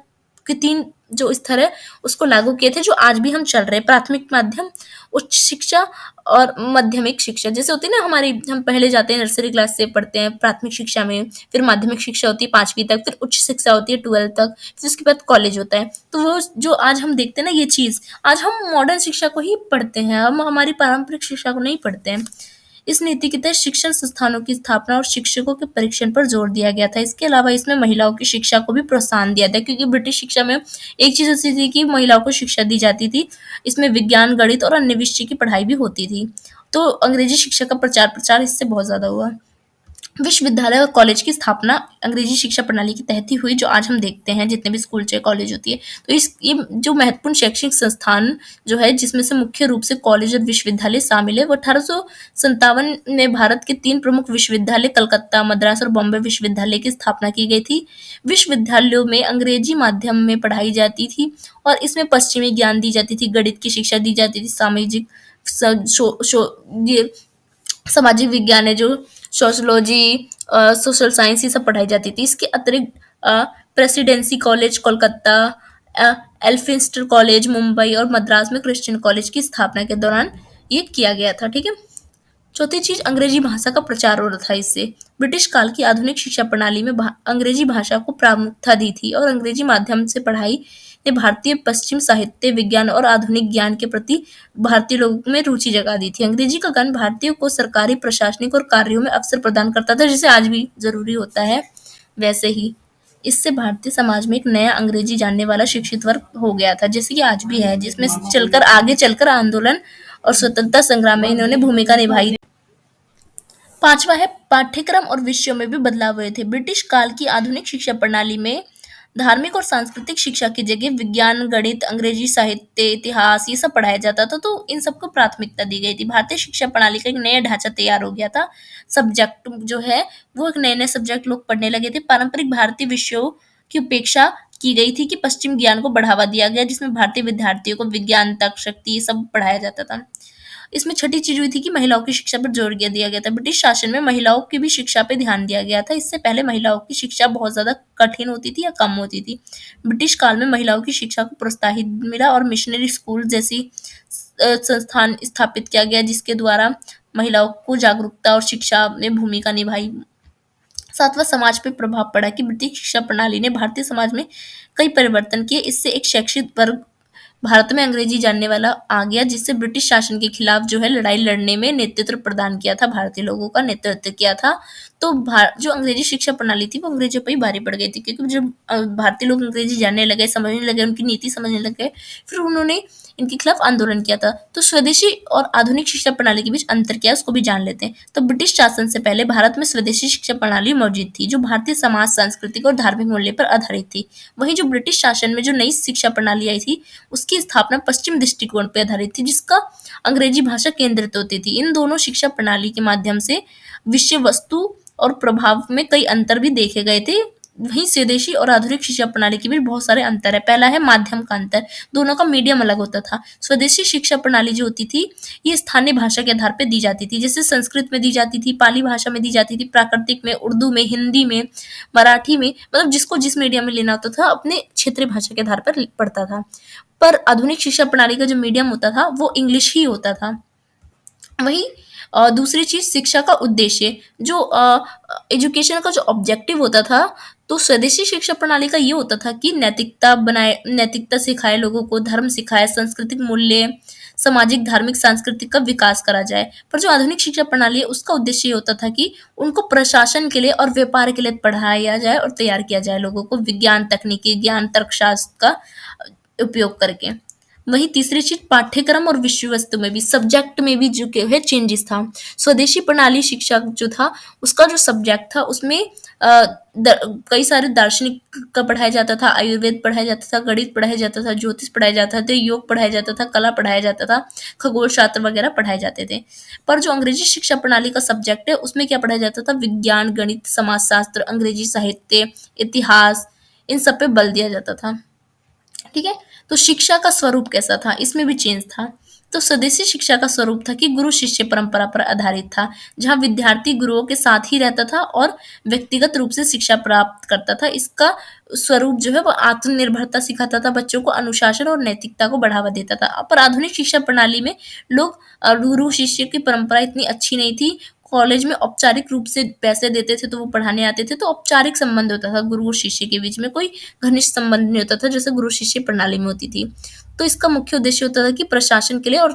के 3 जो स्तर है उसको लागू किए थे, जो आज भी हम चल रहे हैं। प्राथमिक, माध्यम, उच्च शिक्षा और माध्यमिक शिक्षा। जैसे होती है ना हमारी, हम पहले जाते हैं नर्सरी क्लास से पढ़ते हैं प्राथमिक शिक्षा में, फिर माध्यमिक शिक्षा होती है 5वीं तक, फिर उच्च शिक्षा होती है 12 तक, फिर उसके बाद कॉलेज होता है। तो वो जो आज हम देखते हैं ना ये चीज़, आज हम मॉडर्न शिक्षा को ही पढ़ते हैं, हम हमारी पारंपरिक शिक्षा को नहीं पढ़ते हैं। इस नीति के तहत शिक्षण संस्थानों की स्थापना और शिक्षकों के परीक्षण पर जोर दिया गया था। इसके अलावा इसमें महिलाओं की शिक्षा को भी प्रोत्साहन दिया था, क्योंकि ब्रिटिश शिक्षा में एक चीज़ ऐसी थी कि महिलाओं को शिक्षा दी जाती थी। इसमें विज्ञान, गणित और अन्य विषय की पढ़ाई भी होती थी। तो अंग्रेजी शिक्षा का प्रचार प्रसार इससे बहुत ज़्यादा हुआ। विश्वविद्यालय और कॉलेज की स्थापना अंग्रेजी शिक्षा प्रणाली के तहत ही हुई, जो आज हम देखते हैं जितने भी स्कूल चाहे कॉलेज होती है। तो ये जो महत्वपूर्ण शैक्षिक संस्थान जो है, जिसमें से मुख्य रूप से कॉलेज और विश्वविद्यालय शामिल है, वो 1857 में भारत के 3 प्रमुख विश्वविद्यालय कलकत्ता, मद्रास और बॉम्बे विश्वविद्यालय की स्थापना की गई थी। विश्वविद्यालयों में अंग्रेजी माध्यम में पढ़ाई जाती थी और इसमें पश्चिमी ज्ञान दी जाती थी, गणित की शिक्षा दी जाती थी, सामाजिक ये सामाजिक विज्ञान है जो सोशियोलॉजी, सोशल साइंस, ये सब पढ़ाई जाती थी। इसके अतिरिक्त Presidency College Kolkata, Elphinstone College Mumbai और मद्रास में क्रिश्चियन कॉलेज की स्थापना के दौरान ये किया गया था। ठीक है। चौथी चीज, अंग्रेजी भाषा का प्रचार हो रहा था इससे। ब्रिटिश काल की आधुनिक शिक्षा प्रणाली में अंग्रेजी भाषा को प्रामुख्यता दी थी और अंग्रेजी माध्यम से पढ़ाई ने भारतीय पश्चिम साहित्य, विज्ञान और आधुनिक ज्ञान के प्रति भारतीय लोगों में रुचि जगा दी थी। अंग्रेजी का ज्ञान भारतीयों को सरकारी, प्रशासनिक और कार्यों में अवसर प्रदान करता था, जैसे आज भी जरूरी होता है वैसे ही। इससे भारतीय समाज में एक नया अंग्रेजी जानने वाला शिक्षित वर्ग हो गया था, जैसे कि आज भी है, जिसमें चलकर आगे चलकर आंदोलन और स्वतंत्रता संग्राम में इन्होंने भूमिका निभाई। पांचवा है पाठ्यक्रम और विषयों में भी बदलाव हुए थे। ब्रिटिश काल की आधुनिक शिक्षा प्रणाली में धार्मिक और सांस्कृतिक शिक्षा की जगह विज्ञान, गणित, अंग्रेजी साहित्य, इतिहास, ये सब पढ़ाया जाता था, तो इन सबको प्राथमिकता दी गई थी। भारतीय शिक्षा प्रणाली का एक नया ढांचा तैयार हो गया था। सब्जेक्ट जो है वो एक नए नए सब्जेक्ट लोग पढ़ने लगे थे। पारंपरिक भारतीय विषयों की उपेक्षा की गई थी कि पश्चिम ज्ञान को बढ़ावा दिया गया, जिसमें भारतीय विद्यार्थियों को विज्ञान, तक शक्ति, ये सब पढ़ाया जाता था। इसमें छठी चीज हुई थी कि महिलाओं की शिक्षा पर जोर दिया गया था। ब्रिटिश शासन में महिलाओं की भी शिक्षा पे ध्यान दिया गया था। इससे पहले महिलाओं की शिक्षा बहुत ज्यादा कठिन होती थी या कम होती थी। ब्रिटिश काल में महिलाओं की शिक्षा को प्रोत्साहन मिला और मिशनरी स्कूल जैसी संस्थान स्थापित किया गया, जिसके द्वारा महिलाओं को जागरूकता और शिक्षा में भूमिका निभाई। सातवां समाज पे प्रभाव पड़ा कि ब्रिटिश शिक्षा प्रणाली ने भारतीय समाज में कई परिवर्तन किए। इससे एक शैक्षिक वर्ग भारत में अंग्रेजी जानने वाला आ गया, जिससे ब्रिटिश शासन के खिलाफ जो है लड़ाई लड़ने में नेतृत्व प्रदान किया था, भारतीय लोगों का नेतृत्व किया था। तो जो अंग्रेजी शिक्षा प्रणाली थी वो अंग्रेजों पर ही भारी पड़ गई थी, क्योंकि जब भारतीय लोग अंग्रेजी जानने लगे, समझने लगे, उनकी नीति समझने लगे, फिर उन्होंने इनके खिलाफ आंदोलन किया था। तो स्वदेशी और आधुनिक शिक्षा प्रणाली के बीच अंतर क्या है उसको भी जान लेते हैं। तो ब्रिटिश शासन से पहले भारत में स्वदेशी शिक्षा प्रणाली मौजूद थी, जो भारतीय समाज, सांस्कृतिक और धार्मिक मूल्य पर आधारित थी। वहीं जो ब्रिटिश शासन में जो नई शिक्षा प्रणाली आई थी, उसकी स्थापना पश्चिम दृष्टिकोण पर आधारित थी, जिसका अंग्रेजी भाषा केंद्रित होती थी। इन दोनों शिक्षा प्रणाली के माध्यम से विषय वस्तु और प्रभाव में कई अंतर भी देखे गए थे। वहीं स्वदेशी और आधुनिक शिक्षा प्रणाली के बीच बहुत सारे अंतर है। पहला है माध्यम का अंतर, दोनों का मीडियम अलग होता था। स्वदेशी शिक्षा प्रणाली जो होती थी, ये स्थानीय भाषा के आधार पर दी जाती थी, जैसे संस्कृत में दी जाती थी, पाली भाषा में दी जाती थी, प्राकृतिक में, उर्दू में, हिंदी में, मराठी में, मतलब जिसको जिस मीडियम में लेना होता था अपने क्षेत्रीय भाषा के आधार पर पढ़ता था। पर आधुनिक शिक्षा प्रणाली का जो मीडियम होता था वो इंग्लिश ही होता था। वहीं दूसरी चीज शिक्षा का उद्देश्य, जो एजुकेशन का जो ऑब्जेक्टिव होता था, तो स्वदेशी शिक्षा प्रणाली का ये होता था कि नैतिकता सिखाए लोगों को, धर्म सिखाए, सांस्कृतिक मूल्य, सामाजिक, धार्मिक, सांस्कृतिक का विकास करा जाए। पर जो आधुनिक शिक्षा प्रणाली है उसका उद्देश्य ये होता था कि उनको प्रशासन के लिए और व्यापार के लिए पढ़ाया जाए और तैयार किया जाए लोगों को, विज्ञान, तकनीकी ज्ञान, तर्कशास्त्र का उपयोग करके। वहीं तीसरी चीज पाठ्यक्रम और विषय वस्तु में भी, सब्जेक्ट में भी जो है चेंजेस था। स्वदेशी प्रणाली शिक्षा जो था उसका जो सब्जेक्ट था उसमें कई सारे दार्शनिक का पढ़ाया जाता था, आयुर्वेद पढ़ाया जाता था, गणित पढ़ाया जाता था, ज्योतिष पढ़ाया जाता था, योग पढ़ाया जाता था, कला पढ़ाया जाता था, खगोल शास्त्र वगैरह पढ़ाए जाते थे। पर जो अंग्रेजी शिक्षा प्रणाली का सब्जेक्ट है उसमें क्या पढ़ाया जाता था, विज्ञान, गणित, समाजशास्त्र, अंग्रेजी साहित्य, इतिहास, इन सब पे बल दिया जाता था। ठीक है। तो शिक्षा का स्वरूप कैसा था, इसमें भी चेंज था। तो स्वदेशी शिक्षा का स्वरूप था कि गुरु शिष्य परंपरा पर आधारित था, जहां विद्यार्थी गुरुओं के साथ ही रहता था और व्यक्तिगत रूप से शिक्षा प्राप्त करता था। इसका स्वरूप जो है वो आत्मनिर्भरता सिखाता था, बच्चों को अनुशासन और नैतिकता को बढ़ावा देता था। पर आधुनिक शिक्षा प्रणाली में लोग गुरु शिष्य की परंपरा इतनी अच्छी नहीं थी। कॉलेज में औपचारिक रूप से पैसे देते थे तो वो पढ़ाने आते थे, तो औपचारिक संबंध होता था गुरु और शिष्य के बीच में, कोई घनिष्ठ संबंध नहीं होता था जैसे गुरु शिष्य प्रणाली में होती थी। तो इसका मुख्य उद्देश्य होता था कि प्रशासन के लिए और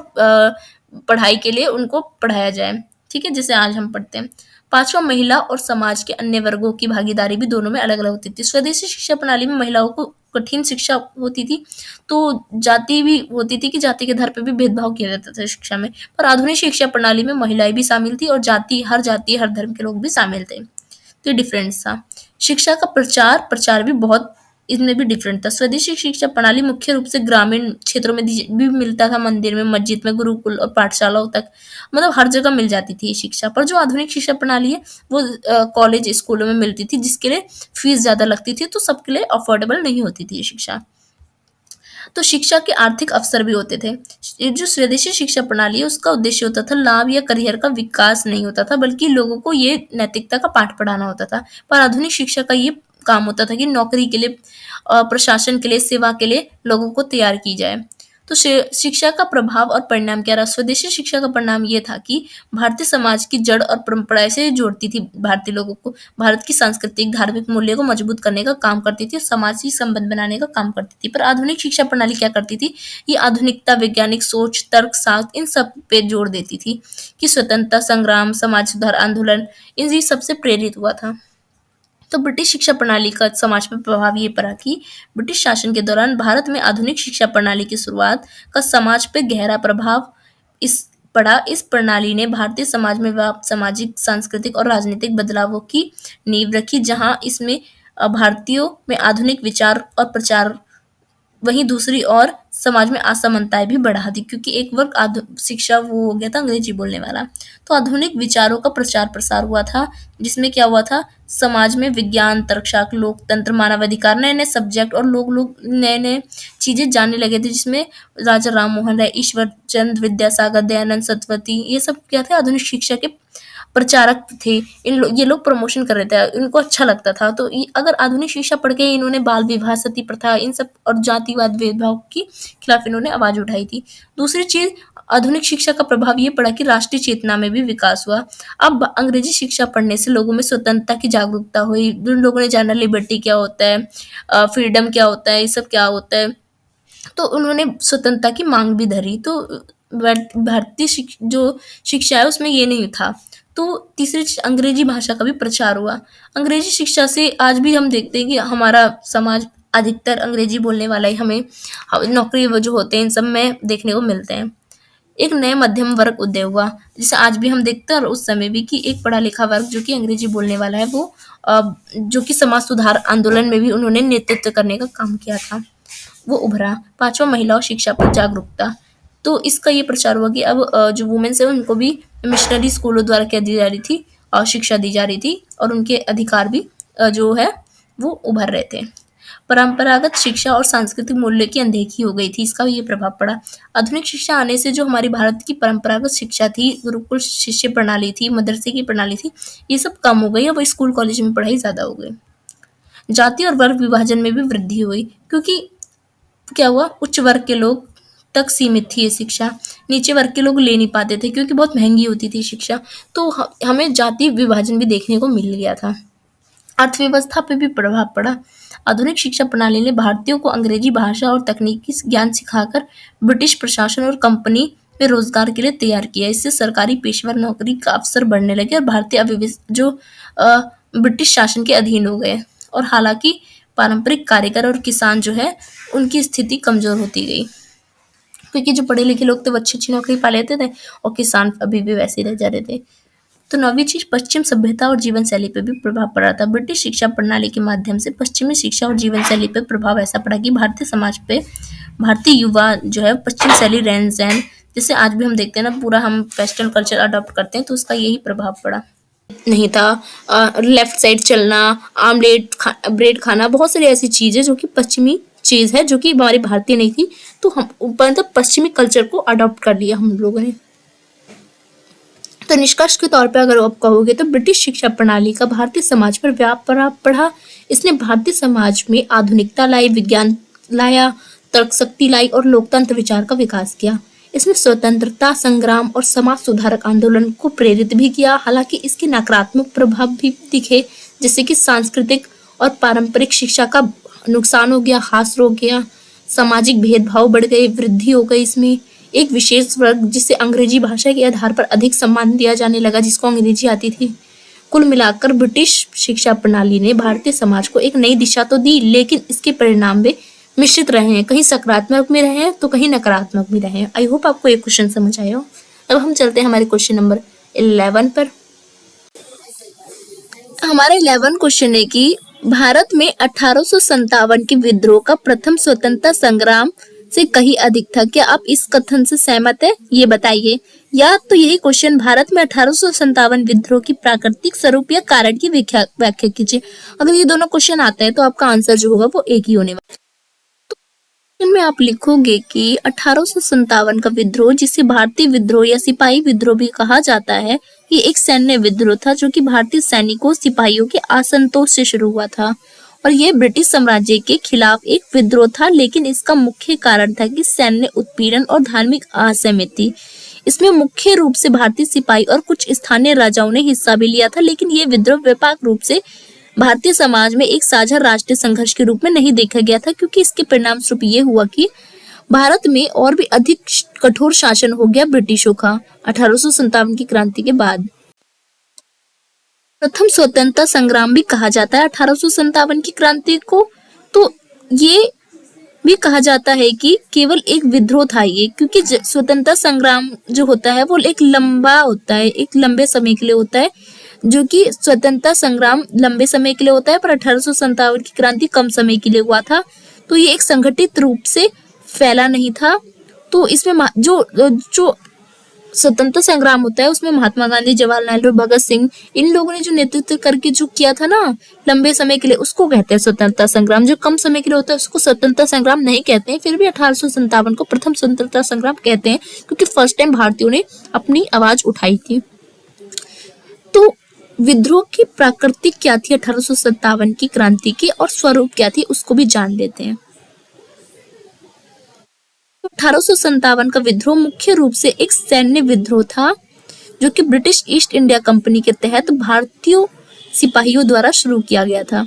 पढ़ाई के लिए उनको पढ़ाया जाए। ठीक है, जैसे आज हम पढ़ते हैं। पांचवा, महिला और समाज के अन्य वर्गों की भागीदारी भी दोनों में अलग अलग होती थी। स्वदेशी शिक्षा प्रणाली में महिलाओं को कठिन शिक्षा होती थी, तो जाति भी होती थी कि जाति के आधार पर भी भेदभाव किया जाता था शिक्षा में। पर आधुनिक शिक्षा प्रणाली में महिलाएं भी शामिल थी और जाति हर धर्म के लोग भी शामिल थे। तो ये डिफरेंस था। शिक्षा का प्रचार प्रचार भी बहुत इसमें भी डिफरेंट था। स्वदेशी शिक्षा प्रणाली मुख्य रूप से ग्रामीण क्षेत्रों में भी मिलता था, मंदिर में, मस्जिद में, गुरुकुल और पाठशालाओं तक, मतलब हर जगह मिल जाती थी ये शिक्षा। पर जो आधुनिक शिक्षा प्रणाली है वो कॉलेज स्कूलों में मिलती थी, जिसके लिए फीस ज्यादा लगती थी, तो सबके लिए अफोर्डेबल नहीं होती थी ये शिक्षा। तो शिक्षा के आर्थिक अवसर भी होते थे। ये जो स्वदेशी शिक्षा प्रणाली है उसका उद्देश्य होता था लाभ या करियर का विकास नहीं होता था, बल्कि लोगों को ये नैतिकता का पाठ पढ़ाना होता था। पर आधुनिक शिक्षा का ये काम होता था कि नौकरी के लिए, प्रशासन के लिए, सेवा के लिए लोगों को तैयार की जाए। तो शिक्षा का प्रभाव और परिणाम क्या रहा? स्वदेशी शिक्षा का परिणाम ये था कि भारतीय समाज की जड़ और परंपराएं से जोड़ती थी भारतीय लोगों को, भारत की सांस्कृतिक धार्मिक मूल्य को मजबूत करने का काम करती थी, सामाजिक संबंध बनाने का काम करती थी। पर आधुनिक शिक्षा प्रणाली क्या करती थी? ये आधुनिकता, वैज्ञानिक सोच, तर्क शास्त्र, इन सब पे जोर देती थी कि स्वतंत्रता संग्राम, समाज सुधार आंदोलन, इन सबसे प्रेरित हुआ था। तो ब्रिटिश शिक्षा प्रणाली का समाज पर प्रभाव ये पड़ा कि ब्रिटिश शासन के दौरान भारत में आधुनिक शिक्षा प्रणाली की शुरुआत का समाज पर गहरा प्रभाव इस पड़ा। इस प्रणाली ने भारतीय समाज में व्याप्त सामाजिक, सांस्कृतिक और राजनीतिक बदलावों की नींव रखी, जहां इसमें भारतीयों में आधुनिक विचार और प्रचार वहीं दूसरी ओर समाज में असमानताएं भी बढ़ा दी, क्योंकि एक वर्ग शिक्षा वो हो गया था अंग्रेजी बोलने वाला। तो आधुनिक विचारों का प्रचार प्रसार हुआ था, जिसमें क्या हुआ था, समाज में विज्ञान, तर्कशास्त्र, लोकतंत्र, मानवाधिकार, नए नए सब्जेक्ट और लोग नए नए चीजें जानने लगे थे, जिसमें राजा राम मोहन राय, ईश्वर चंद्र विद्यासागर, दयानंद सरस्वती, ये सब क्या थे, आधुनिक शिक्षा के प्रचारक थे। ये लोग प्रमोशन कर रहे थे, इनको अच्छा लगता था। तो अगर आधुनिक शिक्षा पढ़ के इन्होंने बाल विवाह, सती प्रथा, इन सब और जातिवाद भेदभाव के खिलाफ इन्होंने आवाज उठाई थी। दूसरी चीज, आधुनिक शिक्षा का प्रभाव ये पड़ा कि राष्ट्रीय चेतना में भी विकास हुआ। अब अंग्रेजी शिक्षा पढ़ने से लोगों में स्वतंत्रता की जागरूकता हुई। जिन लोगों ने जाना लिबर्टी क्या होता है, फ्रीडम क्या होता है, ये सब क्या होता है, तो उन्होंने स्वतंत्रता की मांग भी धरी। तो भारतीय जो शिक्षा है उसमें ये नहीं था। तो तीसरी चीज, अंग्रेजी भाषा का भी प्रचार हुआ। अंग्रेजी शिक्षा से आज भी हम देखते हैं कि हमारा समाज अधिकतर अंग्रेजी बोलने वाला ही हमें नौकरी वो जो होते हैं इन सब में देखने को मिलते हैं। एक नए मध्यम वर्ग उदय हुआ, जिसे आज भी हम देखते हैं और उस समय भी, कि एक पढ़ा लिखा वर्ग जो कि अंग्रेजी बोलने वाला है, वो जो कि समाज सुधार आंदोलन में भी उन्होंने नेतृत्व करने का काम किया था, वो उभरा। पांचवा, महिलाओं शिक्षा पर जागरूकता। तो इसका ये प्रचार हुआ कि अब जो वुमेन्स है उनको भी मिशनरी स्कूलों द्वारा क्या दी जा रही थी, शिक्षा दी जा रही थी, और उनके अधिकार भी जो है वो उभर रहे थे। परंपरागत शिक्षा और सांस्कृतिक मूल्य की अनदेखी हो गई थी, इसका भी ये प्रभाव पड़ा। आधुनिक शिक्षा आने से जो हमारी भारत की परंपरागत शिक्षा थी, गुरुकुल शिष्य प्रणाली थी, मदरसे की प्रणाली थी, ये सब कम हो गई। अब स्कूल कॉलेज में पढ़ाई ज्यादा हो गई। जाति और वर्ग विभाजन में भी वृद्धि हुई, क्योंकि क्या हुआ, उच्च वर्ग के लोग तक सीमित थी ये शिक्षा, नीचे वर्ग के लोग ले नहीं पाते थे क्योंकि बहुत महंगी होती थी शिक्षा। तो हमें जाति विभाजन भी देखने को मिल गया था। अर्थव्यवस्था पे भी प्रभाव पड़ा। आधुनिक शिक्षा प्रणाली ने भारतीयों को अंग्रेजी भाषा और तकनीकी ज्ञान सिखाकर ब्रिटिश प्रशासन और कंपनी में रोजगार के लिए तैयार किया। इससे सरकारी पेशेवर नौकरी का अवसर बढ़ने लगे और भारतीय जो ब्रिटिश शासन के अधीन हो गए। और हालांकि पारंपरिक कारीगर और किसान जो है उनकी स्थिति कमजोर होती गई, क्योंकि जो पढ़े लिखे लोग थे वो अच्छी अच्छी नौकरी पा लेते थे और किसान अभी भी वैसे ही रह जा रहे थे। तो नौवीं चीज, पश्चिम सभ्यता और जीवन शैली पर भी प्रभाव पड़ा था। ब्रिटिश शिक्षा प्रणाली के माध्यम से पश्चिमी शिक्षा और जीवन शैली पर प्रभाव ऐसा पड़ा कि भारतीय समाज पे भारतीय युवा जो है पश्चिम शैली रहन सहन, जैसे आज भी हम देखते हैं ना, पूरा हम वेस्टर्न कल्चर अडॉप्ट करते हैं, तो उसका यही प्रभाव पड़ा। नहीं था लेफ्ट साइड चलना, ब्रेड खाना, बहुत सारी ऐसी चीजें जो कि पश्चिमी चीज है, जो कि हमारी भारतीय नहीं थी। तो हम मतलब पश्चिमी कल्चर को अडॉप्ट कर लिया हम लोगों ने। तो निष्कर्ष के तौर पे अगर आप कहोगे तो ब्रिटिश शिक्षा प्रणाली का भारतीय समाज पर व्यापक प्रभाव पड़ा। इसने भारतीय समाज में आधुनिकता लाई, विज्ञान लाया, तर्क शक्ति लाई और लोकतंत्र विचार का विकास किया। इसने स्वतंत्रता संग्राम और समाज सुधारक आंदोलन को प्रेरित भी किया। हालांकि इसके नकारात्मक प्रभाव भी दिखे, जैसे कि सांस्कृतिक और पारंपरिक शिक्षा का नुकसान हो गया, हास हो गया, सामाजिक भेदभाव बढ़ गए, वृद्धि हो गई इसमें। एक विशेष वर्ग जिसे अंग्रेजी भाषा के आधार पर अधिक सम्मान दिया जाने लगा, जिसको अंग्रेजी आती थी। कुल मिलाकर ब्रिटिश शिक्षा प्रणाली ने भारतीय समाज को एक नई दिशा तो दी, लेकिन इसके परिणाम भी मिश्रित रहे हैं, कहीं सकारात्मक भी रहे हैं तो कहीं नकारात्मक भी रहे हैं। आई होप आपको ये क्वेश्चन समझ आया हो। अब हम चलते हैं हमारे क्वेश्चन नंबर 11 पर। हमारा 11 क्वेश्चन है कि भारत में 1857 के विद्रोह का प्रथम स्वतंत्रता संग्राम से कहीं अधिक था। क्या आप इस कथन से सहमत है? ये बताइए। या तो यही क्वेश्चन, भारत में 1857 विद्रोह की प्राकृतिक स्वरूप या कारण की व्याख्या कीजिए। अगर ये दोनों क्वेश्चन आते हैं तो आपका आंसर जो होगा वो एक ही होने वाला है। में आप लिखोगे कि 1857 का विद्रोह, जिसे भारतीय विद्रोह या सिपाही विद्रोह भी कहा जाता है, ये एक सैन्य विद्रोह था जो कि भारतीय सैनिकों सिपाहियों के असंतोष से शुरू हुआ था और ये ब्रिटिश साम्राज्य के खिलाफ एक विद्रोह था। लेकिन इसका मुख्य कारण था कि सैन्य उत्पीड़न और धार्मिक असहमति। इसमें मुख्य रूप से भारतीय सिपाही और कुछ स्थानीय राजाओं ने हिस्सा भी लिया था, लेकिन ये विद्रोह व्यापक रूप से भारतीय समाज में एक साझा राष्ट्रीय संघर्ष के रूप में नहीं देखा गया था, क्योंकि इसके परिणाम स्वरूप ये हुआ कि भारत में और भी अधिक कठोर शासन हो गया ब्रिटिशों का 1857 की क्रांति के बाद। प्रथम स्वतंत्रता संग्राम भी कहा जाता है 1857 की क्रांति को। तो ये भी कहा जाता है कि केवल एक विद्रोह था ये, क्योंकि स्वतंत्रता संग्राम जो होता है वो एक लंबा होता है, एक लंबे समय के लिए होता है, जो कि स्वतंत्रता संग्राम लंबे समय के लिए होता है, पर 1857 की क्रांति कम समय के लिए हुआ था। तो ये एक संगठित रूप से फैला नहीं था। तो इसमें जो स्वतंत्रता संग्राम होता है उसमें महात्मा गांधी, जवाहरलाल नेहरू, भगत सिंह, इन लोगों ने जो नेतृत्व करके जो किया था ना लंबे समय के लिए, उसको कहते हैं स्वतंत्रता संग्राम। जो कम समय के लिए होता है उसको स्वतंत्रता संग्राम नहीं कहते हैं, फिर भी 1857 को प्रथम स्वतंत्रता संग्राम कहते हैं, क्योंकि फर्स्ट टाइम भारतीयों ने अपनी आवाज उठाई थी। तो विद्रोह की प्रकृति क्या थी 1857 की क्रांति की, और स्वरूप क्या थी उसको भी जान लेते हैं। 1857 का विद्रोह मुख्य रूप से एक सैन्य विद्रोह था, जो कि ब्रिटिश ईस्ट इंडिया कंपनी के तहत भारतीय सिपाहियों द्वारा शुरू किया गया था।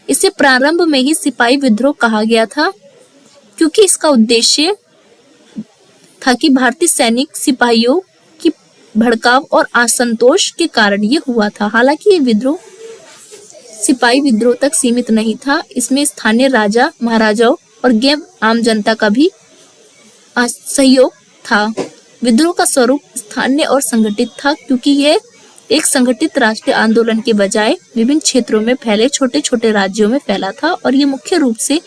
इसे प्रारंभ में ही सिपाही विद्रोह कहा गया था, क्योंकि इसका उद्देश्य था कि भारतीय सैनिक सिपाहियों की भड़काव और असंतोष के कारण ये हुआ था। हालांकि ये विद्रोह सिपाही विद्रोह तक सीमित नहीं था, इसमें स्थानीय राजा महाराजाओं और गैर आम जनता का भी सहयोग था। विद्रोह का स्वरूप स्थानीय और संगठित था, क्योंकि यह एक संगठित राष्ट्रीय आंदोलन के बजाय विभिन्न क्षेत्रों में फैले छोटे छोटे राज्यों में फैला था, और ये मुख्य रूप से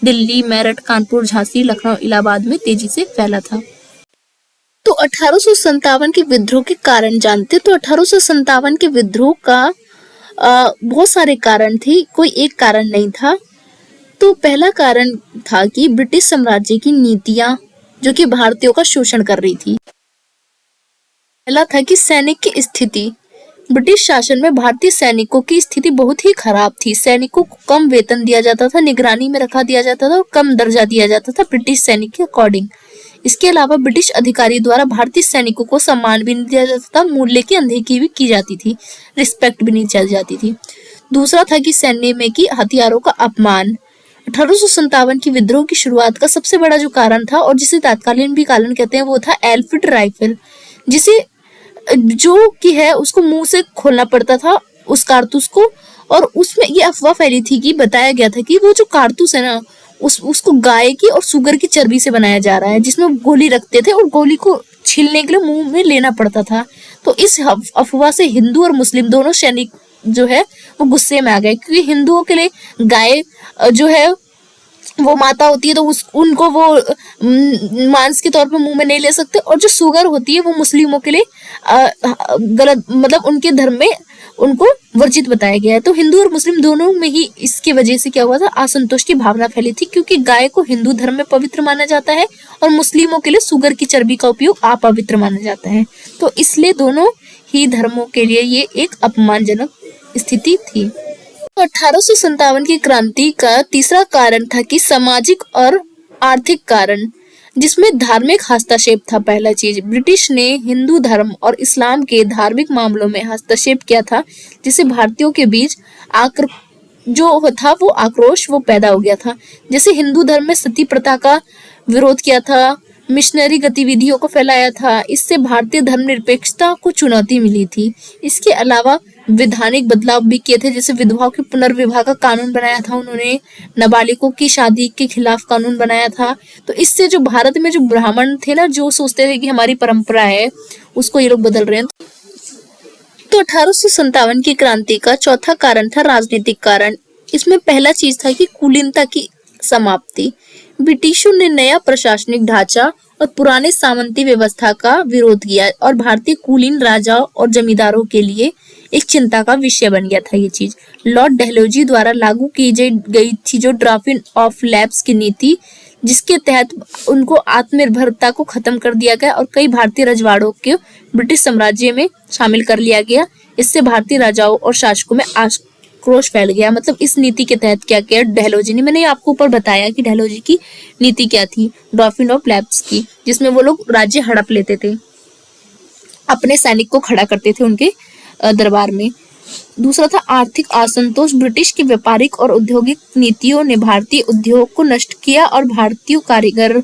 दिल्ली, मेरठ, कानपुर, झांसी, लखनऊ, इलाहाबाद में तेजी से फैला था। तो 1857 के विद्रोह के कारण जानते। तो 1857 के विद्रोह का बहुत सारे कारण थे, कोई एक कारण नहीं था। तो पहला कारण था कि ब्रिटिश साम्राज्य की नीतियां जो कि भारतीयों का शोषण कर रही थी। पहला था कि सैनिक की स्थिति। ब्रिटिश शासन में भारतीय सैनिकों की स्थिति बहुत ही खराब थी। सैनिकों को कम वेतन दिया जाता था, निगरानी में रखा दिया जाता था और कम दर्जा दिया जाता था ब्रिटिश सैनिक के अकॉर्डिंग। इसके अलावा ब्रिटिश अधिकारी द्वारा भारतीय सैनिकों को सम्मान भी नहीं दिया जाता था, मूल्य की अनदेखी भी की जाती थी, रिस्पेक्ट भी नहीं चल जाती थी। दूसरा था कि सैन्य में की हथियारों का अपमान। 1857 की विद्रोह की शुरुआत का सबसे बड़ा जो कारण था, और जिसे तत्कालीन भी कारण कहते हैं, वो था एनफील्ड राइफल, जिसे जो कि है उसको मुंह से खोलना पड़ता था उस कारतूस को, और उसमें ये अफवाह फैली थी कि बताया गया था कि वो जो कारतूस है ना उसको गाय की और सुगर की चर्बी से बनाया जा रहा है, जिसमें गोली रखते थे और गोली को छीलने के लिए मुंह में लेना पड़ता था। तो इस अफवाह से हिंदू और मुस्लिम दोनों सैनिक जो है वो गुस्से में आ गए, क्योंकि हिंदुओं के लिए गाय जो है वो माता होती है, तो उनको वो मांस के तौर पर मुंह में नहीं ले सकते, और जो शुगर होती है वो मुस्लिमों के लिए गलत, मतलब उनके धर्म में उनको वर्जित बताया गया है। तो हिंदू और मुस्लिम दोनों में ही इसकी वजह से क्या हुआ था, असंतोष की भावना फैली थी, क्योंकि गाय को हिंदू धर्म में पवित्र माना जाता है और मुस्लिमों के लिए शुगर की चर्बी का उपयोग अपवित्र माना जाता है। तो इसलिए दोनों ही धर्मों के लिए ये एक अपमानजनक स्थिति थी। 1857 की क्रांति का तीसरा कारण था कि सामाजिक और आर्थिक कारण, जिसमें धार्मिक हस्तक्षेप था। पहला चीज, ब्रिटिश ने हिंदू धर्म और इस्लाम के धार्मिक मामलों में हस्तक्षेप किया था, जिससे भारतीयों के बीच वो आक्रोश वो पैदा हो गया था। जैसे हिंदू धर्म में सती प्रथा का विरोध किया था, मिशनरी गतिविधियों को फैलाया था, इससे भारतीय धर्मनिरपेक्षता को चुनौती मिली थी। इसके अलावा वैधानिक बदलाव भी किए थे, जैसे विधवाओं के पुनर्विवाह का कानून बनाया था उन्होंने, नाबालिगों की शादी के खिलाफ कानून बनाया था। तो इससे जो भारत में जो ब्राह्मण थे ना, जो सोचते थे कि हमारी परंपरा है, उसको ये लोग बदल रहे हैं। तो 1857 की क्रांति का चौथा कारण था राजनीतिक कारण। इसमें पहला चीज था कि कुलीनता की समाप्ति। ब्रिटिशों ने नया प्रशासनिक ढांचा और पुराने सामंती व्यवस्था का विरोध किया, और भारतीय कुलीन राजाओं और जमींदारों के लिए एक चिंता का विषय बन गया था ये चीज। लॉर्ड डलहौजी द्वारा लागू की गई थी जो ड्रॉपिंग ऑफ लैब्स की नीति, जिसके तहत उनको आत्मनिर्भरता को खत्म कर दिया गया और कई भारतीय रजवाड़ों को ब्रिटिश साम्राज्य में शामिल कर लिया गया। इससे भारतीय राजाओं और शासकों में आक्रोश फैल गया। मतलब इस नीति के तहत क्या किया डलहौजी ने, मैंने आपको ऊपर बताया कि डलहौजी की नीति क्या थी, ड्रॉपिंग ऑफ लैब्स की, जिसमें वो लोग राज्य हड़प लेते थे, अपने सैनिक को खड़ा करते थे उनके दरबार में। दूसरा था आर्थिक असंतोष। ब्रिटिश की व्यापारिक और औद्योगिक नीतियों ने भारतीय उद्योग को नष्ट किया और भारतीय कारीगर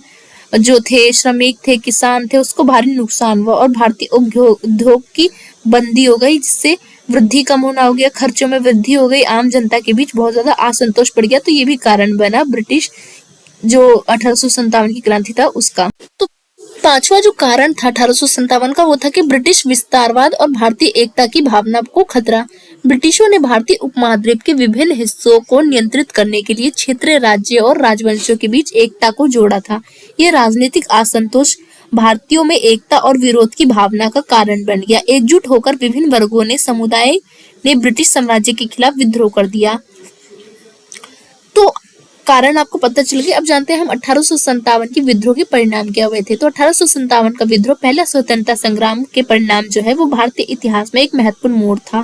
जो थे, श्रमिक थे, किसान थे, उसको भारी नुकसान हुआ और भारतीय उद्योग की बंदी हो गई, जिससे वृद्धि कम होना हो गया, खर्चों में वृद्धि हो गई, आम जनता के बीच बहुत ज्यादा असंतोष बढ़ गया। तो ये भी कारण बना ब्रिटिश जो 1857 की क्रांति था उसका। तो पांचवा जो कारण था 1857 का, वो था कि ब्रिटिश विस्तारवाद और भारतीय एकता की भावना को खतरा। ब्रिटिशों ने भारतीय उपमहाद्वीप के विभिन्न हिस्सों को नियंत्रित करने के लिए क्षेत्रीय राज्य और राजवंशों के बीच एकता को जोड़ा था। यह राजनीतिक असंतोष भारतीयों में एकता और विरोध की भावना का कारण बन गया। एकजुट होकर विभिन्न वर्गों ने समुदाय ने ब्रिटिश साम्राज्य के खिलाफ विद्रोह कर दिया। तो कारण आपको पता चल गया। अब जानते हैं हम 1857 की विद्रोह के परिणाम क्या हुए थे। तो 1857 का विद्रोह पहला स्वतंत्रता संग्राम के परिणाम जो है वो भारतीय इतिहास में एक महत्वपूर्ण मोड़ था।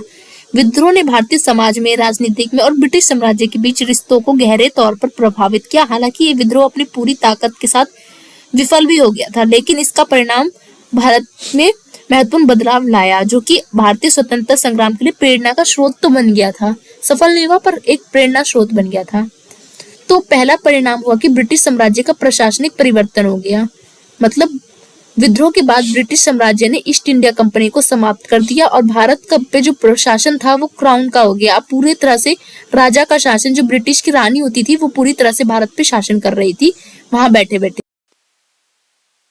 विद्रोह ने भारतीय समाज में, राजनीतिक में और ब्रिटिश साम्राज्य के बीच रिश्तों को गहरे तौर पर प्रभावित किया। हालांकि ये विद्रोह अपनी पूरी ताकत के साथ विफल भी हो गया था, लेकिन इसका परिणाम भारत में महत्वपूर्ण बदलाव लाया, जो कि भारतीय स्वतंत्रता संग्राम के लिए प्रेरणा का स्रोत तो बन गया था। सफल नहीं हुआ पर एक प्रेरणा स्रोत बन गया था। तो पहला परिणाम हुआ कि ब्रिटिश साम्राज्य का प्रशासनिक परिवर्तन हो गया। मतलब विद्रोह के बाद ब्रिटिश साम्राज्य ने ईस्ट इंडिया कंपनी को समाप्त कर दिया और भारत का पे जो प्रशासन था वो क्राउन का हो गया। अब पूरी तरह से राजा का शासन, जो ब्रिटिश की रानी होती थी वो पूरी तरह से भारत पे शासन कर रही थी वहां बैठे बैठे।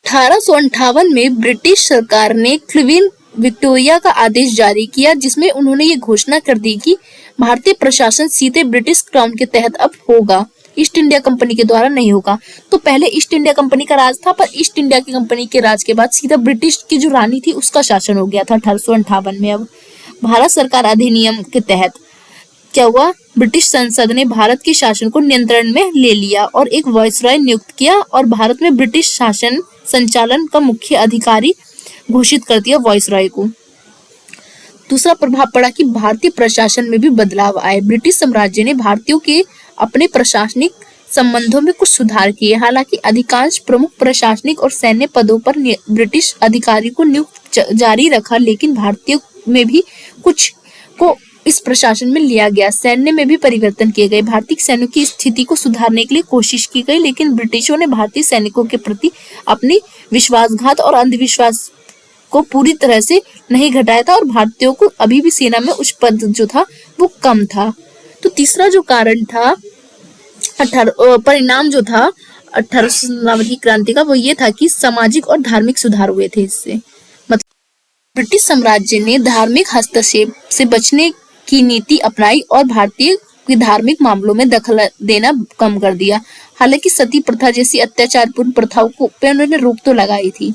1858 में ब्रिटिश सरकार ने क्वीन विक्टोरिया का आदेश जारी किया, जिसमें उन्होंने ये घोषणा कर दी कि भारतीय प्रशासन सीधे ब्रिटिश क्राउन के तहत अब होगा, ईस्ट इंडिया कंपनी के द्वारा नहीं होगा। तो पहले ईस्ट इंडिया कंपनी का राज था, पर ईस्ट इंडिया की कंपनी के राज के बाद सीधा ब्रिटिश की जो रानी थी उसका शासन हो गया था 1858 में। अब भारत सरकार अधिनियम के तहत क्या हुआ, ब्रिटिश संसद ने भारत के शासन को नियंत्रण में ले लिया और एक वायसराय नियुक्त किया और भारत में ब्रिटिश शासन संचालन का मुख्य अधिकारी घोषित कर दिया वायसराय को। दूसरा प्रभाव पड़ा कि भारतीय प्रशासन में भी बदलाव आए। ब्रिटिश साम्राज्य ने भारतीयों के अपने प्रशासनिक संबंधों में कुछ सुधार किए। हालांकि अधिकांश प्रमुख प्रशासनिक और सैन्य पदों पर ब्रिटिश अधिकारी को नियुक्त जारी रखा, लेकिन भारतीयों में भी कुछ को इस प्रशासन में लिया गया। सैन्य में भी परिवर्तन किए गए। भारतीय सैनिकों की स्थिति को सुधारने के लिए कोशिश की गई, लेकिन ब्रिटिशों ने भारतीय सैनिकों के प्रति अपनी विश्वासघात और अंधविश्वास को पूरी तरह से नहीं घटाया था और भारतीयों को अभी भी सेना में उच्च पद जो था वो कम था। तो तीसरा जो कारण था परिणाम जो था 1857 की क्रांति का, वो ये था कि सामाजिक और धार्मिक सुधार हुए थे। इससे मतलब ब्रिटिश साम्राज्य ने धार्मिक हस्तक्षेप से बचने की नीति अपनाई और भारतीय के धार्मिक मामलों में दखल देना कम कर दिया। हालांकि सती प्रथा जैसी अत्याचारपूर्ण प्रथाओं को पे उन्होंने रोक तो लगाई थी।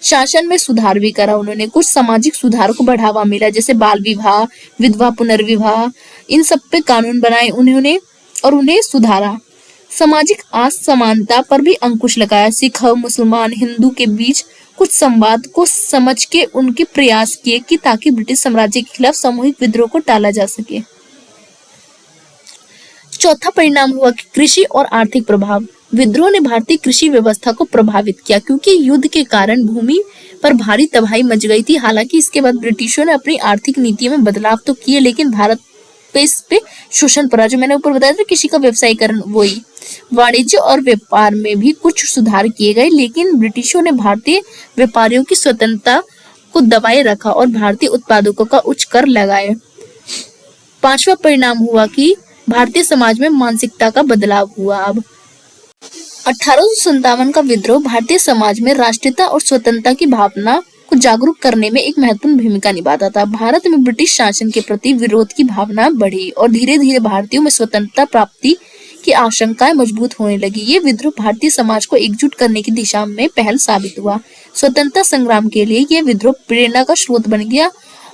शासन में सुधार भी करा उन्होंने। कुछ सामाजिक सुधार को बढ़ावा मिला, जैसे बाल विवाह, विधवा पुनर्विवाह, इन सब पे कानून बनाए उन्होंने और उन्हें सुधारा। सामाजिक असमानता पर भी अंकुश लगाया। सिख, मुसलमान, हिंदू के बीच कुछ संवाद को समझ के उनके प्रयास किए कि ताकि ब्रिटिश साम्राज्य के खिलाफ सामूहिक विद्रोह को टाला जा सके। चौथा परिणाम हुआ कि कृषि और आर्थिक प्रभाव। विद्रोह ने भारतीय कृषि व्यवस्था को प्रभावित किया, क्योंकि युद्ध के कारण भूमि पर भारी तबाही मच गई थी। हालांकि इसके बाद ब्रिटिशों ने अपनी आर्थिक नीतियों में बदलाव तो किए, लेकिन भारत पे इस पे शोषण पड़ा। जो मैंने ऊपर बताया था कृषि का व्यवसायीकरण, वही वाणिज्य और व्यापार में भी कुछ सुधार किए गए, लेकिन ब्रिटिशों ने भारतीय व्यापारियों की स्वतंत्रता को दबाए रखा और भारतीय उत्पादकों का उच्च कर लगाए। पांचवा परिणाम हुआ कि भारतीय समाज में मानसिकता का बदलाव हुआ। अब 1857 का विद्रोह भारतीय समाज में राष्ट्रीयता और स्वतंत्रता की भावना को जागरूक करने में एक महत्वपूर्ण भूमिका निभाता था। भारत में ब्रिटिश शासन के प्रति विरोध की भावना बढ़ी और धीरे धीरे भारतीयों में स्वतंत्रता प्राप्ति की आशंकाएं मजबूत होने लगी। ये विद्रोह भारतीय समाज को एकजुट करने की दिशा में पहल साबित हुआ। स्वतंत्रता संग्राम के लिए यह विद्रोह प्रेरणा का स्रोत बन गया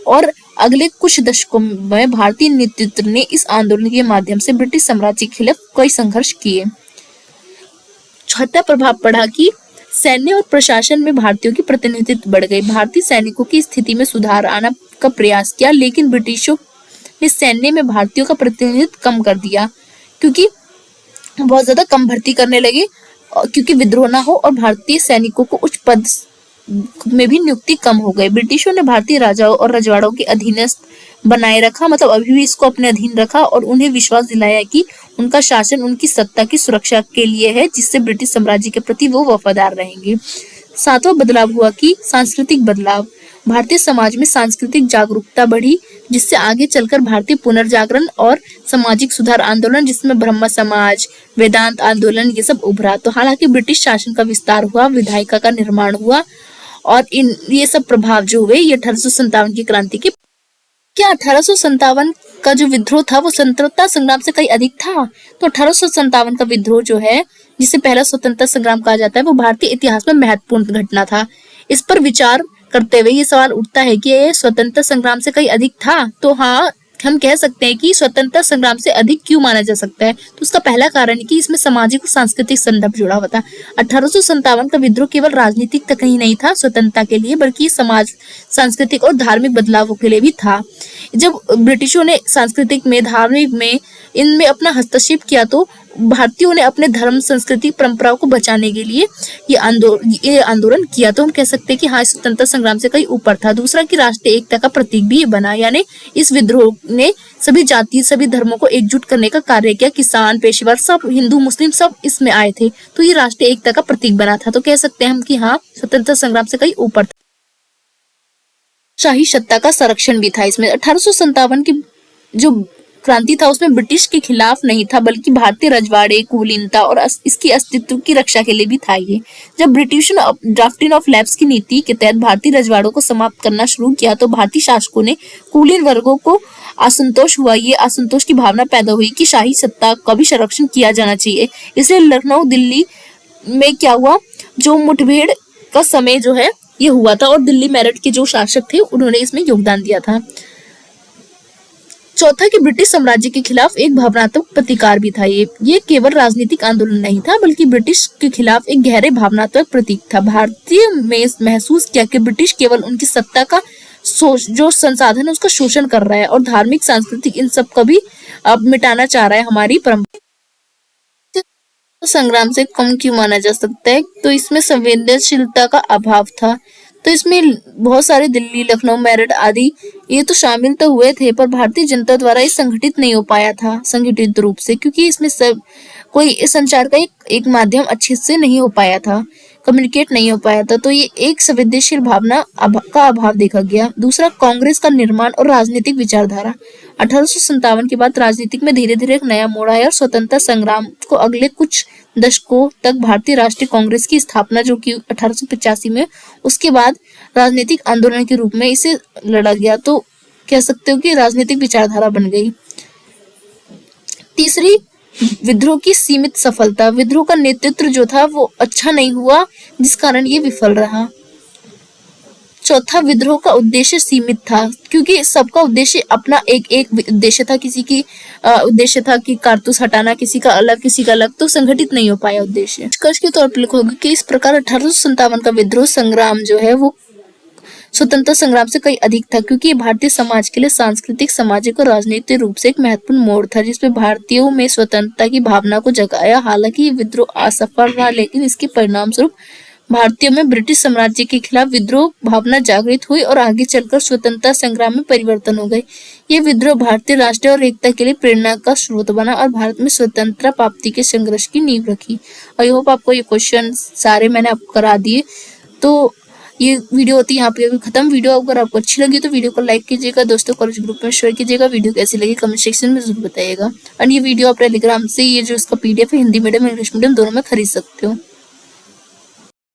और अगले कुछ दशकों में भारतीय नेतृत्व ने इस आंदोलन के माध्यम से ब्रिटिश साम्राज्य के खिलाफ कई संघर्ष किए। चौथा प्रभाव पड़ा कि सैन्य और प्रशासन में भारतीयों की प्रतिनिधित्व बढ़ गई। भारतीय सैनिकों की स्थिति में सुधार आना का प्रयास किया, लेकिन ब्रिटिशों ने सैन्य में भारतीयों का प्रतिनिधित्व कम कर दिया, क्योंकि बहुत ज्यादा कम भर्ती करने लगे, क्योंकि विद्रोह ना हो और भारतीय सैनिकों को उच्च पद में भी नियुक्ति कम हो गई। ब्रिटिशों ने भारतीय राजाओं और रजवाड़ों के अधीनस्थ बनाए रखा, मतलब अभी भी इसको अपने अधीन रखा और उन्हें विश्वास दिलाया कि उनका शासन उनकी सत्ता की सुरक्षा के लिए है, जिससे ब्रिटिश साम्राज्य के प्रति वो वफादार रहेंगे। सातवां बदलाव हुआ कि सांस्कृतिक बदलाव। भारतीय समाज में सांस्कृतिक जागरूकता बढ़ी। जिससे आगे चलकर भारतीय पुनर्जागरण और सामाजिक सुधार आंदोलन, जिसमें ब्रह्म समाज, वेदांत आंदोलन, ये सब उभरा। तो हालांकि ब्रिटिश शासन का विस्तार हुआ, विधायिका का निर्माण हुआ और इन ये सब प्रभाव जो हुए ये 1857 की क्रांति के। क्या 1857 का जो विद्रोह था वो स्वतंत्रता संग्राम से कहीं अधिक था? तो 1857 का विद्रोह जो है, जिसे पहला स्वतंत्रता संग्राम कहा जाता है, वो भारतीय इतिहास में महत्वपूर्ण घटना था। इस पर विचार करते हुए ये सवाल उठता है कि ये स्वतंत्रता संग्राम से कहीं अधिक था। तो हाँ, हम कह सकते हैं कि स्वतंत्रता संग्राम से अधिक क्यों माना जा सकता है। तो उसका पहला कारण है कि इसमें सामाजिक और सांस्कृतिक संदर्भ जुड़ा हुआ था। 1857 का विद्रोह केवल राजनीतिक तक ही नहीं था स्वतंत्रता के लिए, बल्कि समाज, सांस्कृतिक और धार्मिक बदलावों के लिए भी था। जब ब्रिटिशों ने सांस्कृतिक में, धार्मिक में, इनमें अपना हस्तक्षेप किया, तो भारतीयों ने अपने धर्म, संस्कृति, परंपराओं को बचाने के लिए ये आंदोलन किया। तो हम कह सकते हैं कि हाँ, स्वतंत्रता संग्राम से कहीं ऊपर था। दूसरा कि राष्ट्रीय एकता का प्रतीक भी ये बना, यानी इस विद्रोह ने सभी जाति, सभी धर्मों को एकजुट करने का कार्य किया। किसान, पेशेवर, सब, हिंदू, मुस्लिम, सब इसमें आए थे। तो ये राष्ट्रीय एकता का प्रतीक बना था। तो कह सकते हैं हम कि हाँ, स्वतंत्रता संग्राम से कहीं ऊपर था। शाही सत्ता का संरक्षण भी था इसमें। 1857 की जो क्रांति था उसमें ब्रिटिश के खिलाफ नहीं था, बल्कि भारतीय रजवाड़े, कुलीनता और इसकी अस्तित्व की रक्षा के लिए भी था ये। जब ब्रिटिश ने ड्राफ्टिंग ऑफ लैप्स की नीति के तहत भारतीय रजवाड़ों को समाप्त करना शुरू किया, तो भारतीय शासकों ने कुलीन वर्गों को असंतोष हुआ। ये असंतोष की भावना पैदा हुई कि शाही सत्ता का भी संरक्षण किया जाना चाहिए। इसलिए लखनऊ, दिल्ली में क्या हुआ, जो मुठभेड़ का समय जो है ये हुआ था, और दिल्ली मेरठ के जो शासक थे उन्होंने इसमें योगदान दिया था। चौथा कि ब्रिटिश साम्राज्य के खिलाफ एक भावनात्मक प्रतिकार भी था। ये केवल राजनीतिक आंदोलन नहीं था, बल्कि ब्रिटिश के खिलाफ एक गहरे भावनात्मक प्रतीक था। भारतीय में महसूस किया कि ब्रिटिश केवल उनकी सत्ता का जो संसाधन है उसका शोषण कर रहा है, और धार्मिक, सांस्कृतिक, इन सब का भी अब मिटाना चाह रहा है हमारी परंपरा। संग्राम से कम क्यों माना जा सकता है? तो इसमें संवेदनशीलता का अभाव था। तो इसमें बहुत सारे दिल्ली, लखनऊ, मेरठ आदि ये तो शामिल तो हुए थे, पर भारतीय जनता द्वारा ये संगठित नहीं हो पाया था संगठित रूप से, क्योंकि इसमें सब कोई संचार का एक माध्यम अच्छे से नहीं हो पाया था, कम्युनिकेट नहीं हो पाया था। तो ये एक संवेदनशील भावना का अभाव देखा गया। दूसरा, कांग्रेस का निर्माण और राजनीतिक विचारधारा। 1857 के बाद राजनीतिक में धीरे धीरे एक नया मोड़ आया और स्वतंत्रता संग्राम को अगले कुछ दशकों तक भारतीय राष्ट्रीय कांग्रेस की स्थापना, जो कि 1885 में, उसके बाद राजनीतिक आंदोलन के रूप में इसे लड़ा गया। तो कह सकते हो कि राजनीतिक विचारधारा बन गई। तीसरी, विद्रोह की सीमित सफलता। विद्रोह का नेतृत्व जो था वो अच्छा नहीं हुआ, जिस कारण ये विफल रहा। चौथा, विद्रोह का उद्देश्य सीमित था, क्योंकि सबका उद्देश्य अपना एक उद्देश्य था। किसी की उद्देश्य था कि कारतूस हटाना, किसी का अलग, किसी का अलग, तो संगठित नहीं हो पाया उद्देश्य। निष्कर्ष के तौर पर लिखोगे कि इस प्रकार 1857 का विद्रोह संग्राम जो है वो स्वतंत्रता संग्राम से कहीं अधिक था, क्योंकि ये भारतीय समाज के लिए सांस्कृतिक, सामाजिक और राजनीतिक रूप से एक महत्वपूर्ण मोड़ था, जिसमें भारतीयों में स्वतंत्रता की भावना को जगाया। हालांकि ये विद्रोह असफल रहा, लेकिन इसके परिणाम स्वरूप भारतीयों में ब्रिटिश साम्राज्य के खिलाफ विद्रोह भावना जागृत हुई और आगे चलकर स्वतंत्रता संग्राम में परिवर्तन हो गए। ये विद्रोह भारतीय राष्ट्र और एकता के लिए प्रेरणा का स्रोत बना और भारत में स्वतंत्रता प्राप्ति के संघर्ष की नींव रखी। आई होप आपको ये क्वेश्चन सारे मैंने आपको करा दिए। तो ये वीडियो होती है यहाँ पे अभी खत्म। वीडियो अगर आपको अच्छी लगी तो वीडियो को लाइक कीजिएगा, दोस्तों कॉलेज ग्रुप में शेयर कीजिएगा। वीडियो कैसी लगी कमेंट सेक्शन में जरूर बताइएगा। और ये वीडियो आप टेलीग्राम से, ये जो इसका PDF है, हिंदी मीडियम, इंग्लिश मीडियम दोनों में खरीद सकते हो।